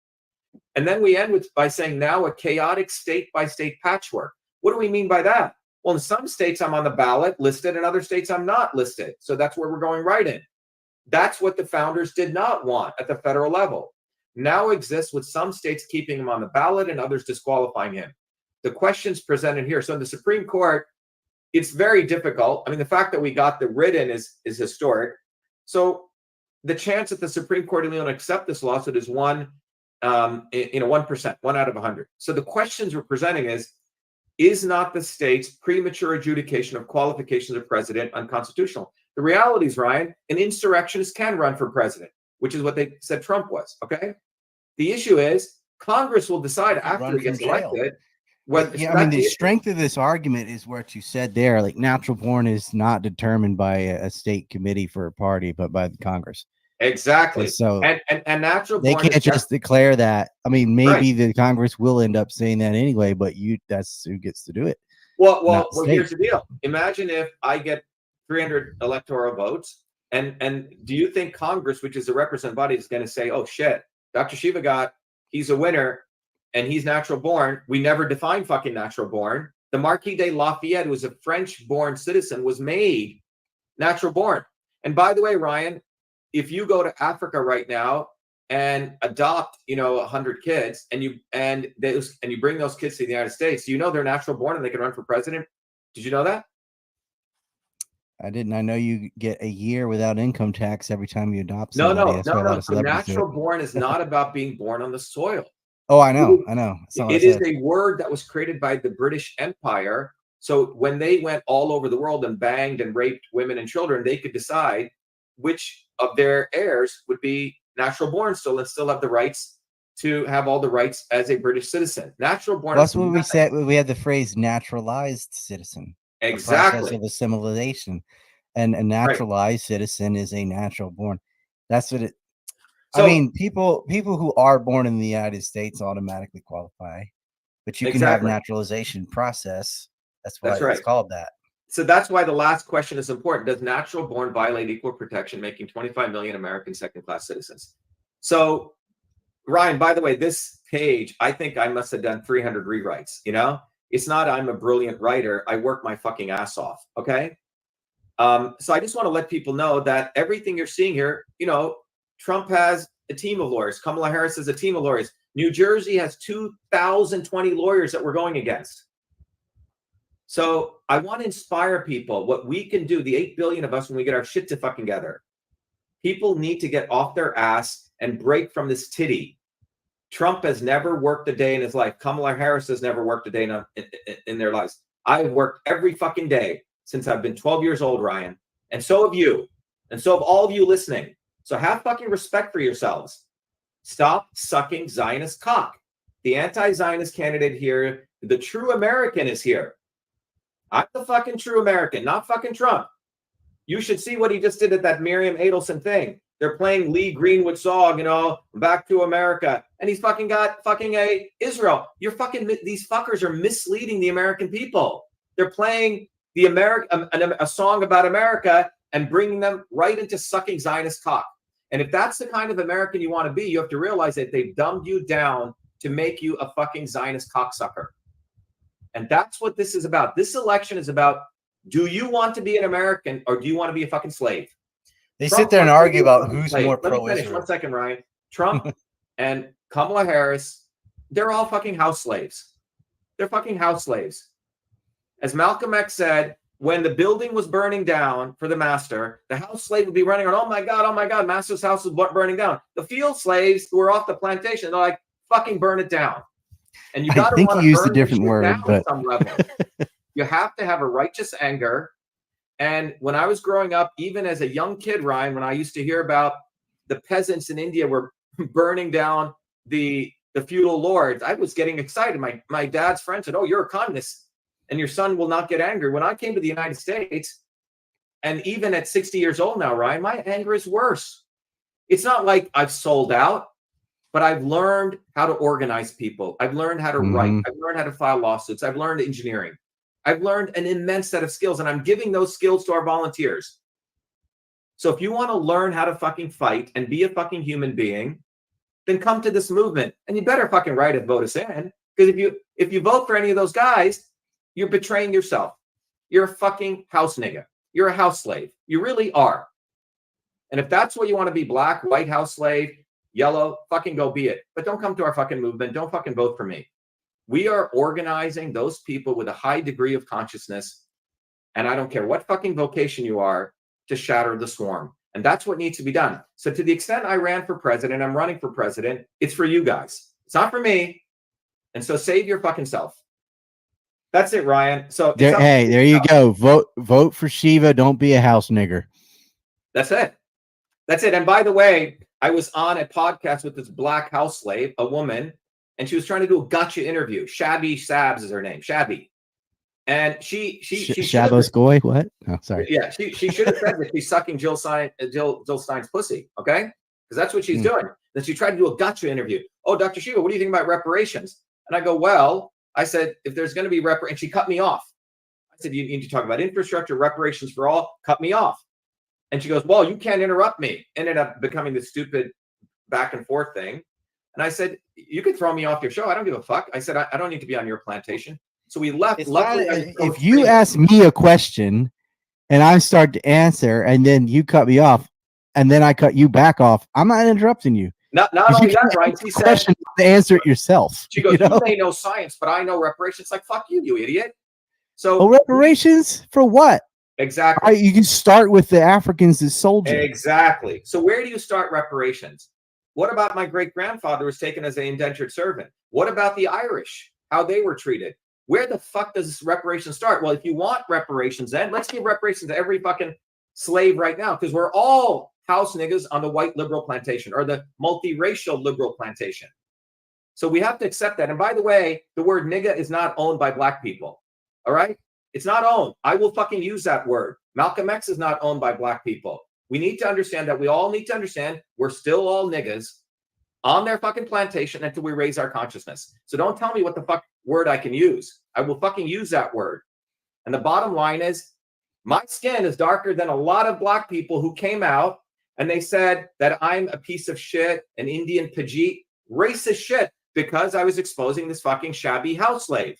And then we end by saying now a chaotic state-by-state patchwork. What do we mean by that? Well, in some states, I'm on the ballot listed. In other states, I'm not listed. So that's where we're going right in. That's what the founders did not want at the federal level. Now exists with some states keeping him on the ballot and others disqualifying him. The questions presented here. So in the Supreme Court, it's very difficult. I mean, the fact that we got the writ in is historic. So the chance that the Supreme Court will accept this lawsuit is 1%, 1 out of 100. So the questions we're presenting is not the state's premature adjudication of qualifications of president unconstitutional? The reality is, Ryan, an insurrectionist can run for president, which is what they said Trump was, okay? The issue is Congress will decide after he gets elected. The strength of this argument is what you said there. Like, natural born is not determined by a state committee for a party, but by the Congress. Exactly. And so and natural they born can't just declare that. I mean, maybe the Congress will end up saying that anyway, but that's who gets to do it. Well, here's the deal. Imagine if I get 300 electoral votes, and do you think Congress, which is the representative body, is going to say, oh shit, Dr. Shiva he's a winner and he's natural born. We never defined fucking natural born. The Marquis de Lafayette, who was a French-born citizen, was made natural born. And by the way, Ryan, if you go to Africa right now and adopt, 100 kids, and you bring those kids to the United States, they're natural born and they can run for president. Did you know that? I didn't. I know you get a year without income tax every time you adopt No, somebody. no, That's no, why a lot no. of So celebrities do it. natural born is not about being born on the soil. Oh, I know. I know. That's not what I It is said. a word that was created by the British Empire. So when they went all over the world and banged and raped women and children, they could decide which of their heirs would be natural born still and still have the rights to have all the rights as a British citizen. Natural born Well, is that's what we said. We had the phrase naturalized citizen. A process exactly of assimilation. And a right. naturalized citizen is a natural born. That's what it. I So mean, people who are born in the United States automatically qualify, but you can have exactly. naturalization process. That's why That's it's right. called that. So that's why the last question is important. Does natural born violate equal protection, making 25 million Americans second-class citizens? So, Ryan, by the way, this page, I think I must have done 300 rewrites. You know, it's not I'm a brilliant writer. I work my fucking ass off. Okay. So I just want to let people know that everything you're seeing here, you know, Trump has a team of lawyers. Kamala Harris has a team of lawyers. New Jersey has 2,020 lawyers that we're going against. So I want to inspire people what we can do, the 8 billion of us, when we get our shit to fucking together. People need to get off their ass and break from this titty. Trump has never worked a day in his life. Kamala Harris has never worked a day in their lives. I've worked every fucking day since I've been 12 years old, Ryan. And so have you. And so have all of you listening. So have fucking respect for yourselves. Stop sucking Zionist cock. The anti-Zionist candidate here, the true American is here. I'm the fucking true American, not fucking Trump. You should see what he just did at that Miriam Adelson thing. They're playing Lee Greenwood song, you know, Back to America. And he's fucking got fucking a Israel. You're fucking, these fuckers are misleading the American people. They're playing the a song about America and bringing them right into sucking Zionist cock. And if that's the kind of American you want to be, you have to realize that they've dumbed you down to make you a fucking Zionist cocksucker. And that's what this is about. This election is about, do you want to be an American or do you want to be a fucking slave? They Trump sit there and wants to argue be a about fucking who's slave. more Let me finish pro-Israel. 1 second, Ryan. Trump and Kamala Harris, they're all fucking house slaves. They're fucking house slaves. As Malcolm X said, when the building was burning down for the master, the house slave would be running around, oh my God, master's house is burning down. The field slaves who were off the plantation, they're like, fucking burn it down. And you got to want to used a burn different shit word, down but at some level. You have to have a righteous anger. And when I was growing up, even as a young kid, Ryan, when I used to hear about the peasants in India were burning down the feudal lords, I was getting excited. My dad's friend said, oh, you're a communist and your son will not get angry. When I came to the United States, and even at 60 years old now, Ryan, my anger is worse. It's not like I've sold out, but I've learned how to organize people. I've learned how to write. I've learned how to file lawsuits. I've learned engineering. I've learned an immense set of skills, and I'm giving those skills to our volunteers. So if you want to learn how to fucking fight and be a fucking human being, then come to this movement. And you better fucking write it, vote us in. Because if you vote for any of those guys, you're betraying yourself. You're a fucking house nigga. You're a house slave. You really are. And if that's what you want to be, black, white, house slave, yellow, fucking go be it. But don't come to our fucking movement. Don't fucking vote for me. We are organizing those people with a high degree of consciousness. And I don't care what fucking vocation you are, to shatter the swarm. And that's what needs to be done. So to the extent I ran for president, I'm running for president, it's for you guys. It's not for me. And so save your fucking self. That's it, Ryan. So hey, there you go. Vote for Shiva. Don't be a house nigger. That's it. That's it. And by the way, I was on a podcast with this black house slave, a woman, and she was trying to do a gotcha interview. Shabby Sabs is her name. Shabby. And she Shabos Goy, what? Oh, sorry. Yeah, she should have said that she's sucking Jill Stein's pussy, okay? Because that's what she's doing. Then she tried to do a gotcha interview. Oh, Dr. Shiva, what do you think about reparations? And I go, well, I said, if there's going to be reparations, and she cut me off. I said, you need to talk about infrastructure, reparations for all, cut me off. And she goes, well, you can't interrupt me. Ended up becoming this stupid back and forth thing. And I said, you could throw me off your show. I don't give a fuck. I said, I don't need to be on your plantation. So we left. Luckily, if you ask me a question and I start to answer and then you cut me off and then I cut you back off, I'm not interrupting you. Not only that, right? She said, to answer it yourself. She goes, you may know science, but I know reparations. Like, fuck you, you idiot. So reparations for what? Exactly. All right, you can start with the Africans that sold you. Exactly. So where do you start reparations? What about my great-grandfather was taken as an indentured servant? What about the Irish? How they were treated? Where the fuck does reparations start? Well, if you want reparations, then let's give reparations to every fucking slave right now, because we're all house niggas on the white liberal plantation or the multiracial liberal plantation. So we have to accept that. And by the way, the word nigga is not owned by black people. All right? It's not owned. I will fucking use that word. Malcolm X is not owned by black people. We need to understand that we all need to understand we're still all niggas on their fucking plantation until we raise our consciousness. So don't tell me what the fuck word I can use. I will fucking use that word. And the bottom line is my skin is darker than a lot of black people who came out and they said that I'm a piece of shit, an Indian Pajit, racist shit, because I was exposing this fucking shabby house slave.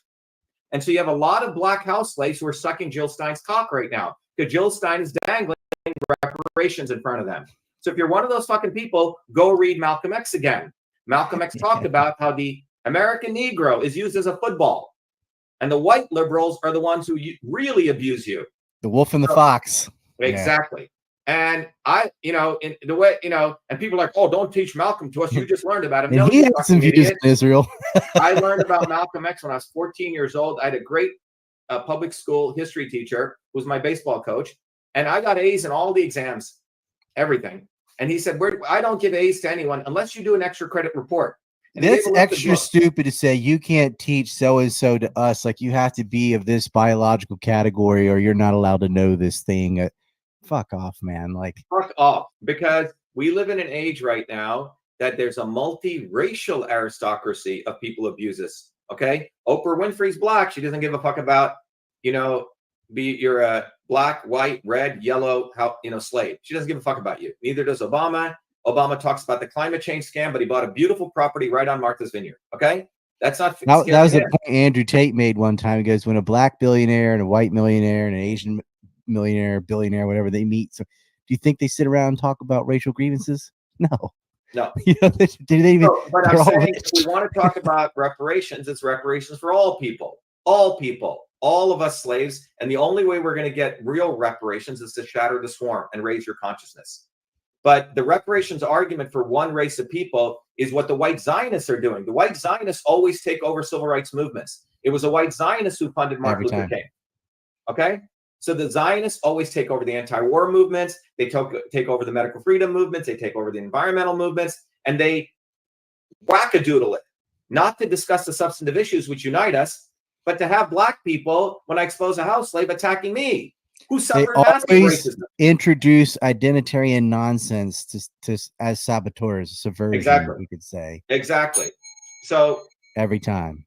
And so you have a lot of black house slaves who are sucking Jill Stein's cock right now because Jill Stein is dangling reparations in front of them. So if you're one of those fucking people, go read Malcolm X again. Malcolm X talked about how the American Negro is used as a football, and the white liberals are the ones who really abuse you. The wolf and the fox. Exactly. Yeah. And I, in the way, and people are like, oh, don't teach Malcolm to us. You just learned about him. No, he had some views in Israel. I learned about Malcolm X when I was 14 years old. I had a great public school history teacher who was my baseball coach. And I got A's in all the exams, everything. And he said, I don't give A's to anyone unless you do an extra credit report. And that's extra stupid to say you can't teach so-and-so to us. Like you have to be of this biological category or you're not allowed to know this thing. Fuck off, man. Like fuck off. Because we live in an age right now that there's a multiracial aristocracy of people who abuse us. Okay. Oprah Winfrey's black. She doesn't give a fuck about, you're a black, white, red, yellow, slave. She doesn't give a fuck about you. Neither does Obama. Obama talks about the climate change scam, but he bought a beautiful property right on Martha's Vineyard. Okay. That's not. That was the point Andrew Tate made one time. He goes, when a black billionaire and a white millionaire and an Asian millionaire, billionaire, whatever they meet. So do you think they sit around and talk about racial grievances? No. No. Do they even, no, but I'm saying if we want to talk about reparations, it's reparations for all people, all of us slaves. And the only way we're going to get real reparations is to shatter the swarm and raise your consciousness. But the reparations argument for one race of people is what the white Zionists are doing. The white Zionists always take over civil rights movements. It was a white Zionist who funded Martin Luther King. Okay? So the Zionists always take over the anti-war movements. They take over the medical freedom movements. They take over the environmental movements. And they whack-a-doodle it. Not to discuss the substantive issues which unite us, but to have black people, when I expose a house slave, attacking me. Who suffered massive racism. Introduce identitarian nonsense to as saboteurs, subversion, exactly. We could say. Exactly. So every time.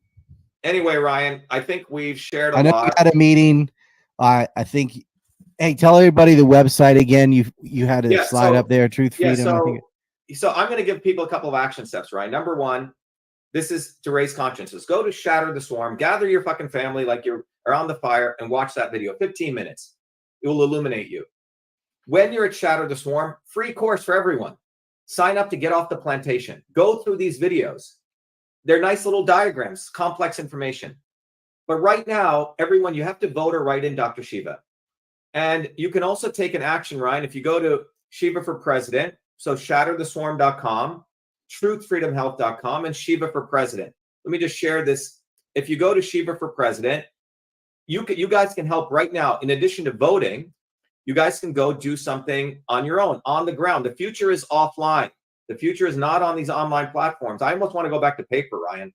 Anyway, Ryan, I think we've shared a lot. I know lot. We had a meeting. I think. Hey, tell everybody the website again. You had a slide up there. Truth, freedom. So I'm going to give people a couple of action steps, Ryan. Number one, this is to raise consciousness. Go to Shatter the Swarm. Gather your fucking family like you're around the fire and watch that video. 15 minutes. It will illuminate you. When you're at Shatter the Swarm, free course for everyone. Sign up to get off the plantation. Go through these videos. They're nice little diagrams, complex information. But right now, everyone, you have to vote or write in Dr. Shiva. And you can also take an action, Ryan, if you go to Shiva for President, so shattertheswarm.com, truthfreedomhealth.com, and Shiva for President. Let me just share this. If you go to Shiva for President, you guys can help right now. In addition to voting, you guys can go do something on your own, on the ground. The future is offline. The future is not on these online platforms. I almost want to go back to paper, Ryan,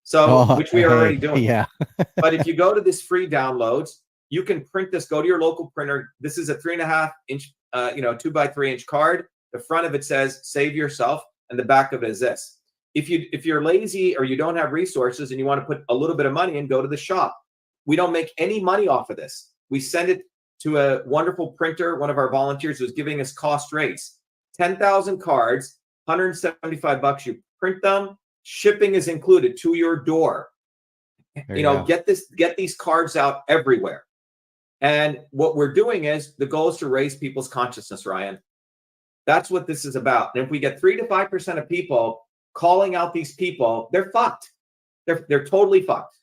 So, which we are already doing. Yeah. But if you go to this free downloads, you can print this, go to your local printer. This is a 3.5 inch, 2 by 3 inch card. The front of it says, save yourself. And the back of it is this. If you're lazy or you don't have resources and you want to put a little bit of money in, go to the shop. We don't make any money off of this. We send it to a wonderful printer. One of our volunteers who's giving us cost rates. 10,000 cards, $175. You print them. Shipping is included to your door. Get these cards out everywhere. And what we're doing is the goal is to raise people's consciousness, Ryan. That's what this is about. And if we get 3 to 5% of people calling out these people, they're fucked. They're totally fucked.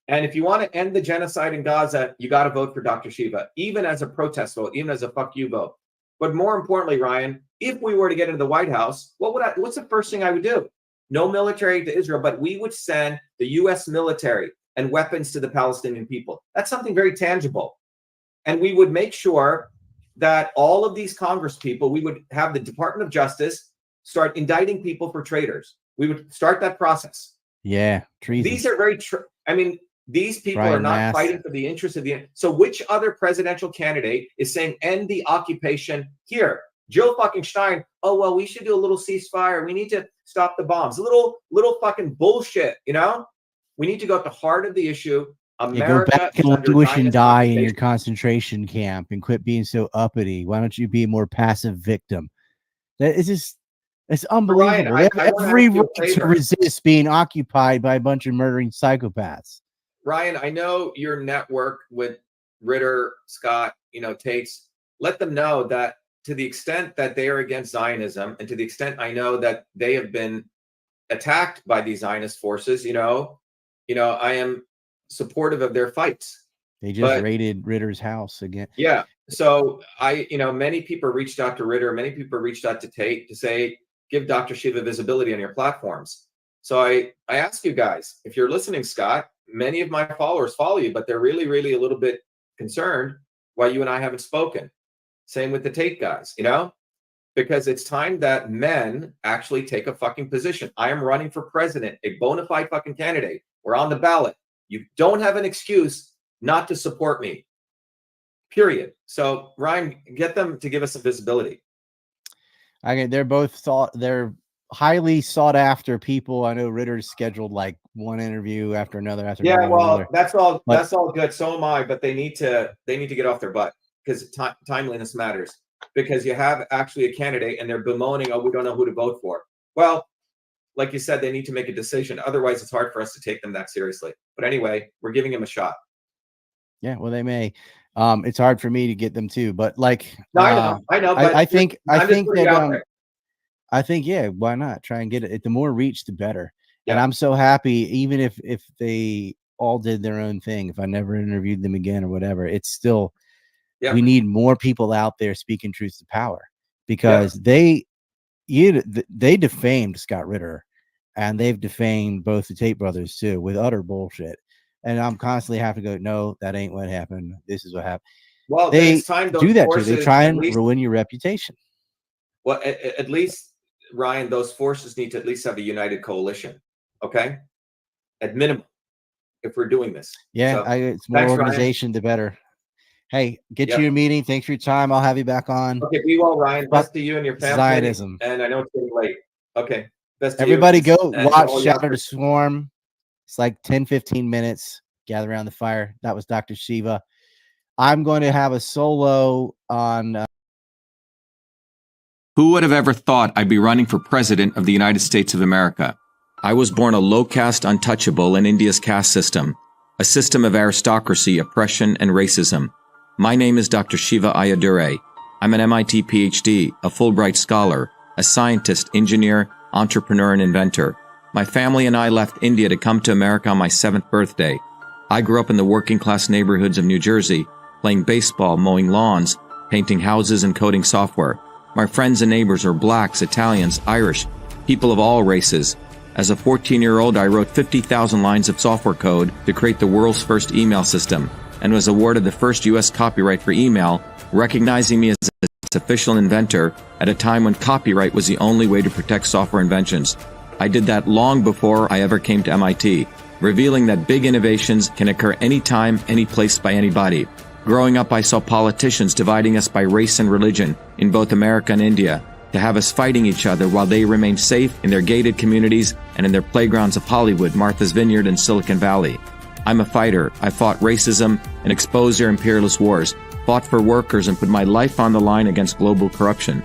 And if you want to end the genocide in Gaza, you got to vote for Dr. Shiva, even as a protest vote, even as a fuck you vote. But more importantly, Ryan, if we were to get into the White House, what's the first thing I would do? No military to Israel, but we would send the U.S. military and weapons to the Palestinian people. That's something very tangible. And we would make sure that all of these Congress people, we would have the Department of Justice start indicting people for traitors. We would start that process. Yeah, treason. These are very, these people Brian are not Mast. fighting for the interests of the. So which other presidential candidate is saying end the occupation here? Jill fucking Stein. Oh well, we should do a little ceasefire. We need to stop the bombs. Little fucking bullshit. You know, we need to go at the heart of the issue. America go back and languish and die in your concentration camp and quit being so uppity. Why don't you be a more passive victim? That is just. It's unbelievable. Ryan, they have every right to resist being occupied by a bunch of murdering psychopaths. Ryan, I know your network with Ritter, Scott, Tates. Let them know that to the extent that they are against Zionism, and to the extent I know that they have been attacked by these Zionist forces, I am supportive of their fights. They just raided Ritter's house again. Yeah. So many people reached out to Ritter, many people reached out to Tate to say, give Dr. Shiva visibility on your platforms. So I ask you guys, if you're listening, Scott, many of my followers follow you, but they're really, really a little bit concerned why you and I haven't spoken. Same with the Tate guys, because it's time that men actually take a fucking position. I am running for president, a bona fide fucking candidate. We're on the ballot. You don't have an excuse not to support me, period. So Ryan, get them to give us some visibility. They're highly sought after people. I know Ritter's scheduled like one interview after another. That's all good. So am I, but they need to get off their butt, because timeliness matters. Because you have actually a candidate and they're bemoaning, oh, we don't know who to vote for. Well, like you said, they need to make a decision. Otherwise, it's hard for us to take them that seriously. But anyway, we're giving him a shot. Yeah, well, they may. It's hard for me to get them too, but like, I know. But I think, yeah, why not try and get it? The more reach, the better. Yeah. And I'm so happy, even if they all did their own thing, if I never interviewed them again or whatever, it's still, we need more people out there speaking truth to power, because they defamed Scott Ritter, and they've defamed both the Tate brothers too with utter bullshit. And I'm constantly having to go, no, that ain't what happened. This is what happened. Well, they do that too. They try and ruin your reputation. Well, at least, Ryan, those forces need to at least have a united coalition. Okay, at minimum, if we're doing this. Yeah, so, it's more organization, Ryan. The better. Hey, get you a meeting. Thanks for your time. I'll have you back on. Okay, be well, Ryan. Best to you and your family. Zionism. And I know it's getting late. Okay, best to everybody you. Go watch Shatter to Swarm. It's like 10-15 minutes. Gather around the fire. That was Dr. Shiva. I'm going to have a solo on. Who would have ever thought I'd be running for president of the United States of America? I was born a low-caste untouchable in India's caste system, a system of aristocracy, oppression, and racism. My name is Dr. Shiva Ayyadurai. I'm an MIT PhD, a Fulbright scholar, a scientist, engineer, entrepreneur, and inventor. My family and I left India to come to America on my 7th birthday. I grew up in the working-class neighborhoods of New Jersey, playing baseball, mowing lawns, painting houses, and coding software. My friends and neighbors are blacks, Italians, Irish, people of all races. As a 14-year-old, I wrote 50,000 lines of software code to create the world's first email system, and was awarded the first U.S. copyright for email, recognizing me as its official inventor at a time when copyright was the only way to protect software inventions. I did that long before I ever came to MIT, revealing that big innovations can occur anytime, any place, by anybody. Growing up, I saw politicians dividing us by race and religion in both America and India, to have us fighting each other while they remained safe in their gated communities and in their playgrounds of Hollywood, Martha's Vineyard, and Silicon Valley. I'm a fighter. I fought racism and exposed their imperialist wars, fought for workers, and put my life on the line against global corruption.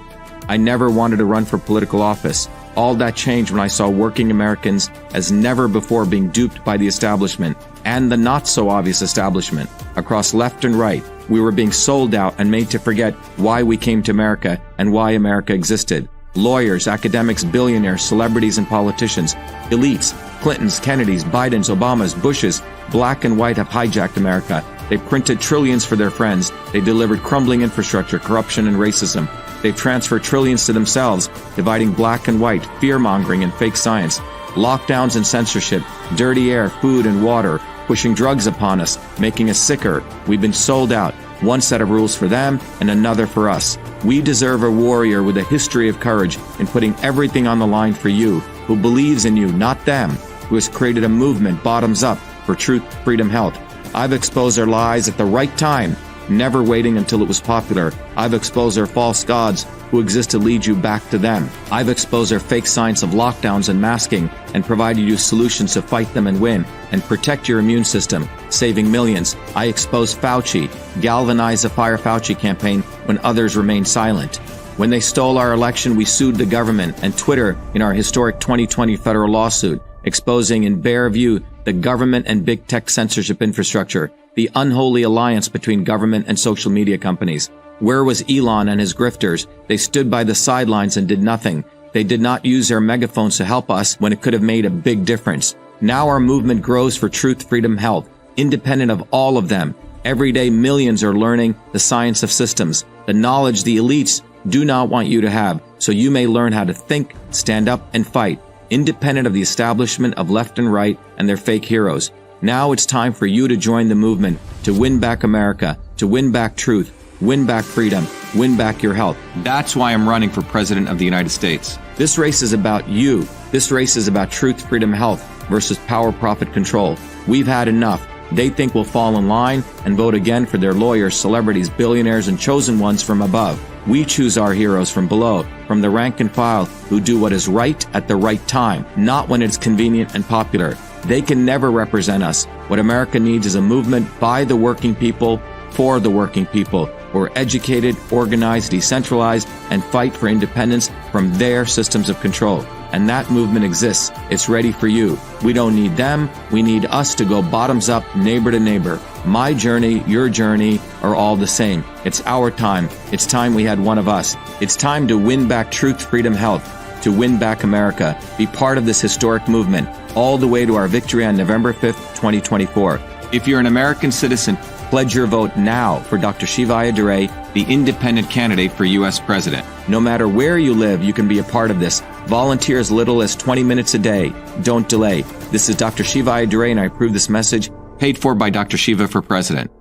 I never wanted to run for political office. All that changed when I saw working Americans as never before being duped by the establishment, and the not-so-obvious establishment. Across left and right, we were being sold out and made to forget why we came to America and why America existed. Lawyers, academics, billionaires, celebrities, and politicians, elites, Clintons, Kennedys, Bidens, Obamas, Bushes, Black and white have hijacked America. They printed trillions for their friends. They delivered crumbling infrastructure, corruption, and racism. They've transferred trillions to themselves, dividing black and white, fear-mongering, and fake science. Lockdowns and censorship, dirty air, food, and water, pushing drugs upon us, making us sicker. We've been sold out. One set of rules for them and another for us. We deserve a warrior with a history of courage in putting everything on the line for you, who believes in you, not them, who has created a movement bottoms up for truth, freedom, health. I've exposed their lies at the right time, never waiting until it was popular. I've exposed their false gods who exist to lead you back to them. I've exposed their fake science of lockdowns and masking and provided you solutions to fight them and win and protect your immune system, saving millions. I exposed Fauci, galvanized the Fire Fauci campaign when others remained silent. When they stole our election, we sued the government and Twitter in our historic 2020 federal lawsuit, exposing in bare view the government and big tech censorship infrastructure, the unholy alliance between government and social media companies. Where was Elon and his grifters? They stood by the sidelines and did nothing. They did not use their megaphones to help us when it could have made a big difference. Now our movement grows for truth, freedom, health, independent of all of them. Every day, millions are learning the science of systems, the knowledge the elites do not want you to have, so you may learn how to think, stand up, and fight, independent of the establishment of left and right and their fake heroes. Now it's time for you to join the movement, to win back America, to win back truth, win back freedom, win back your health. That's why I'm running for President of the United States. This race is about you. This race is about truth, freedom, health versus power, profit, control. We've had enough. They think we'll fall in line and vote again for their lawyers, celebrities, billionaires, and chosen ones from above. We choose our heroes from below, from the rank and file, who do what is right at the right time, not when it's convenient and popular. They can never represent us. What America needs is a movement by the working people, for the working people, who are educated, organized, decentralized, and fight for independence from their systems of control. And that movement exists. It's ready for you. We don't need them. We need us to go bottoms up, neighbor to neighbor. My journey, your journey are all the same. It's our time. It's time we had one of us. It's time to win back truth, freedom, health, to win back America. Be part of this historic movement, all the way to our victory on November 5th, 2024. If you're an American citizen, pledge your vote now for Dr. Shiva Ayyadurai, the independent candidate for U.S. President. No matter where you live, you can be a part of this. Volunteer as little as 20 minutes a day. Don't delay. This is Dr. Shiva Ayyadurai, and I approve this message, paid for by Dr. Shiva for President.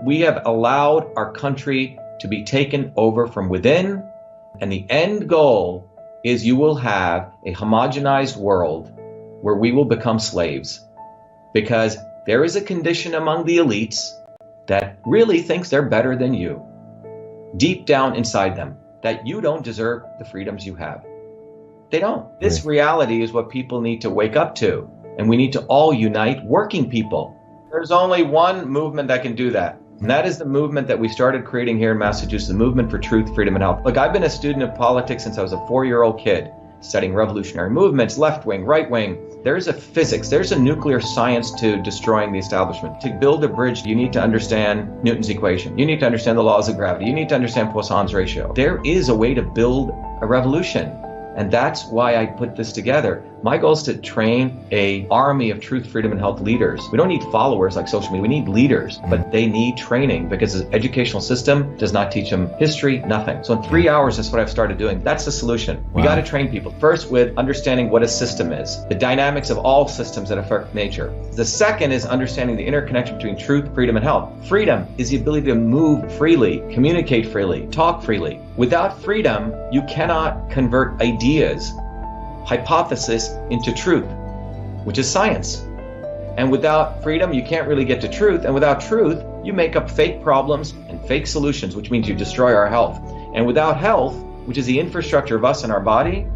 We have allowed our country to be taken over from within, and the end goal is you will have a homogenized world where we will become slaves, because there is a condition among the elites that really thinks they're better than you, deep down inside them, that you don't deserve the freedoms you have. They don't. This reality is what people need to wake up to, and we need to all unite working people. There's only one movement that can do that, and that is the movement that we started creating here in Massachusetts, the movement for truth, freedom, and health. Look, I've been a student of politics since I was a 4-year-old kid, studying revolutionary movements, left wing, right wing. There's a physics, there's a nuclear science to destroying the establishment. To build a bridge, you need to understand Newton's equation. You need to understand the laws of gravity. You need to understand Poisson's ratio. There is a way to build a revolution. And that's why I put this together. My goal is to train an army of truth, freedom, and health leaders. We don't need followers like social media. We need leaders, but they need training because the educational system does not teach them history, nothing. So in 3 hours, that's what I've started doing. That's the solution. We got to train people. First, with understanding what a system is, the dynamics of all systems that affect nature. The second is understanding the interconnection between truth, freedom, and health. Freedom is the ability to move freely, communicate freely, talk freely. Without freedom, you cannot convert ideas, hypothesis into truth, which is science. And without freedom, you can't really get to truth. And without truth, you make up fake problems and fake solutions, which means you destroy our health. And without health, which is the infrastructure of us and our body,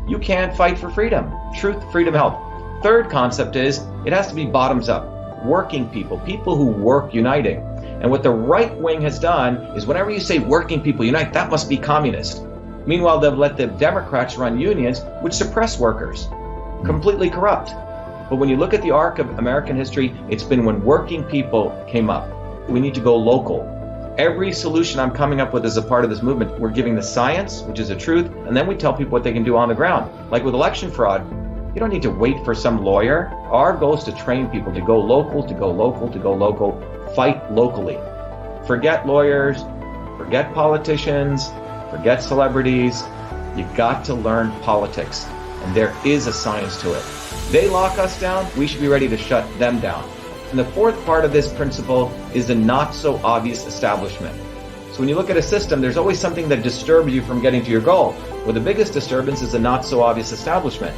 you can't fight for freedom. Truth, freedom, health. Third concept is it has to be bottoms up. Working people, people who work uniting. And what the right wing has done is whenever you say working people unite, that must be communist. Meanwhile, they've let the Democrats run unions, which suppress workers, completely corrupt. But when you look at the arc of American history, it's been when working people came up. We need to go local. Every solution I'm coming up with as a part of this movement, we're giving the science, which is the truth, and then we tell people what they can do on the ground. Like with election fraud, you don't need to wait for some lawyer. Our goal is to train people to go local, to go local, to go local, fight locally. Forget lawyers, forget politicians, forget celebrities. You've got to learn politics, and there is a science to it. They lock us down, we should be ready to shut them down. And the fourth part of this principle is the not so obvious establishment. So when you look at a system, there's always something that disturbs you from getting to your goal. Well, the biggest disturbance is the not so obvious establishment,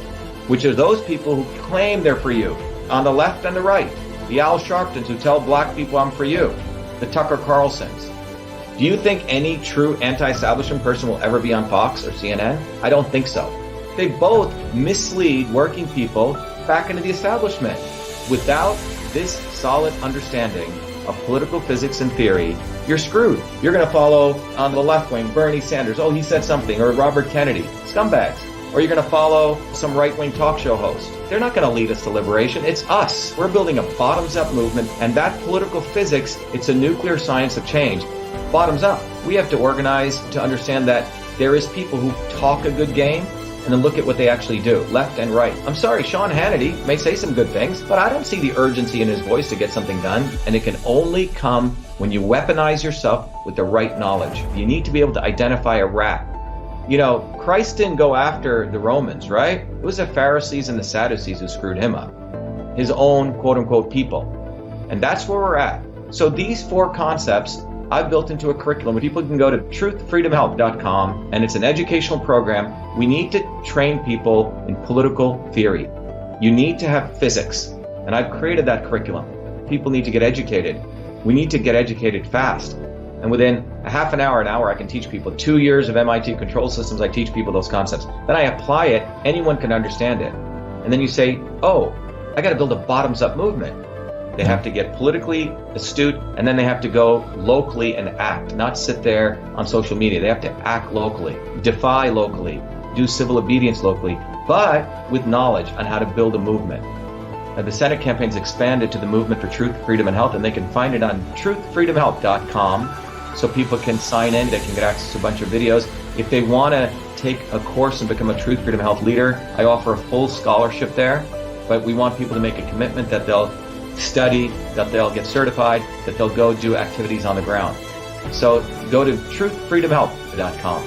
which are those people who claim they're for you, on the left and the right. The Al Sharptons who tell black people I'm for you. The Tucker Carlsons. Do you think any true anti-establishment person will ever be on Fox or CNN? I don't think so. They both mislead working people back into the establishment. Without this solid understanding of political physics and theory, you're screwed. You're going to follow on the left wing Bernie Sanders. Oh, he said something. Or Robert Kennedy. Scumbags. Or you're going to follow some right-wing talk show host. They're not going to lead us to liberation. It's us. We're building a bottoms-up movement, and that political physics, it's a nuclear science of change. Bottoms up. We have to organize to understand that there is people who talk a good game and then look at what they actually do, left and right. I'm sorry, Sean Hannity may say some good things, but I don't see the urgency in his voice to get something done, and it can only come when you weaponize yourself with the right knowledge. You need to be able to identify a rat. You know, Christ didn't go after the Romans, right? It was the Pharisees and the Sadducees who screwed him up. His own quote-unquote people. And that's where we're at. So these four concepts I've built into a curriculum where people can go to truthfreedomhealth.com, and it's an educational program. We need to train people in political theory. You need to have physics, and I've created that curriculum. People need to get educated. We need to get educated fast. And within a half an hour, I can teach people. 2 years of MIT control systems, I teach people those concepts. Then I apply it, anyone can understand it. And then you say, oh, I got to build a bottoms-up movement. They have to get politically astute, and then they have to go locally and act, not sit there on social media. They have to act locally, defy locally, do civil obedience locally, but with knowledge on how to build a movement. Now, the Senate campaign's expanded to the Movement for Truth, Freedom, and Health, and they can find it on truthfreedomhealth.com, so people can sign in, they can get access to a bunch of videos. If they want to take a course and become a Truth, Freedom, Health leader, I offer a full scholarship there, but we want people to make a commitment that they'll study, that they'll get certified, that they'll go do activities on the ground. So go to truthfreedomhealth.com.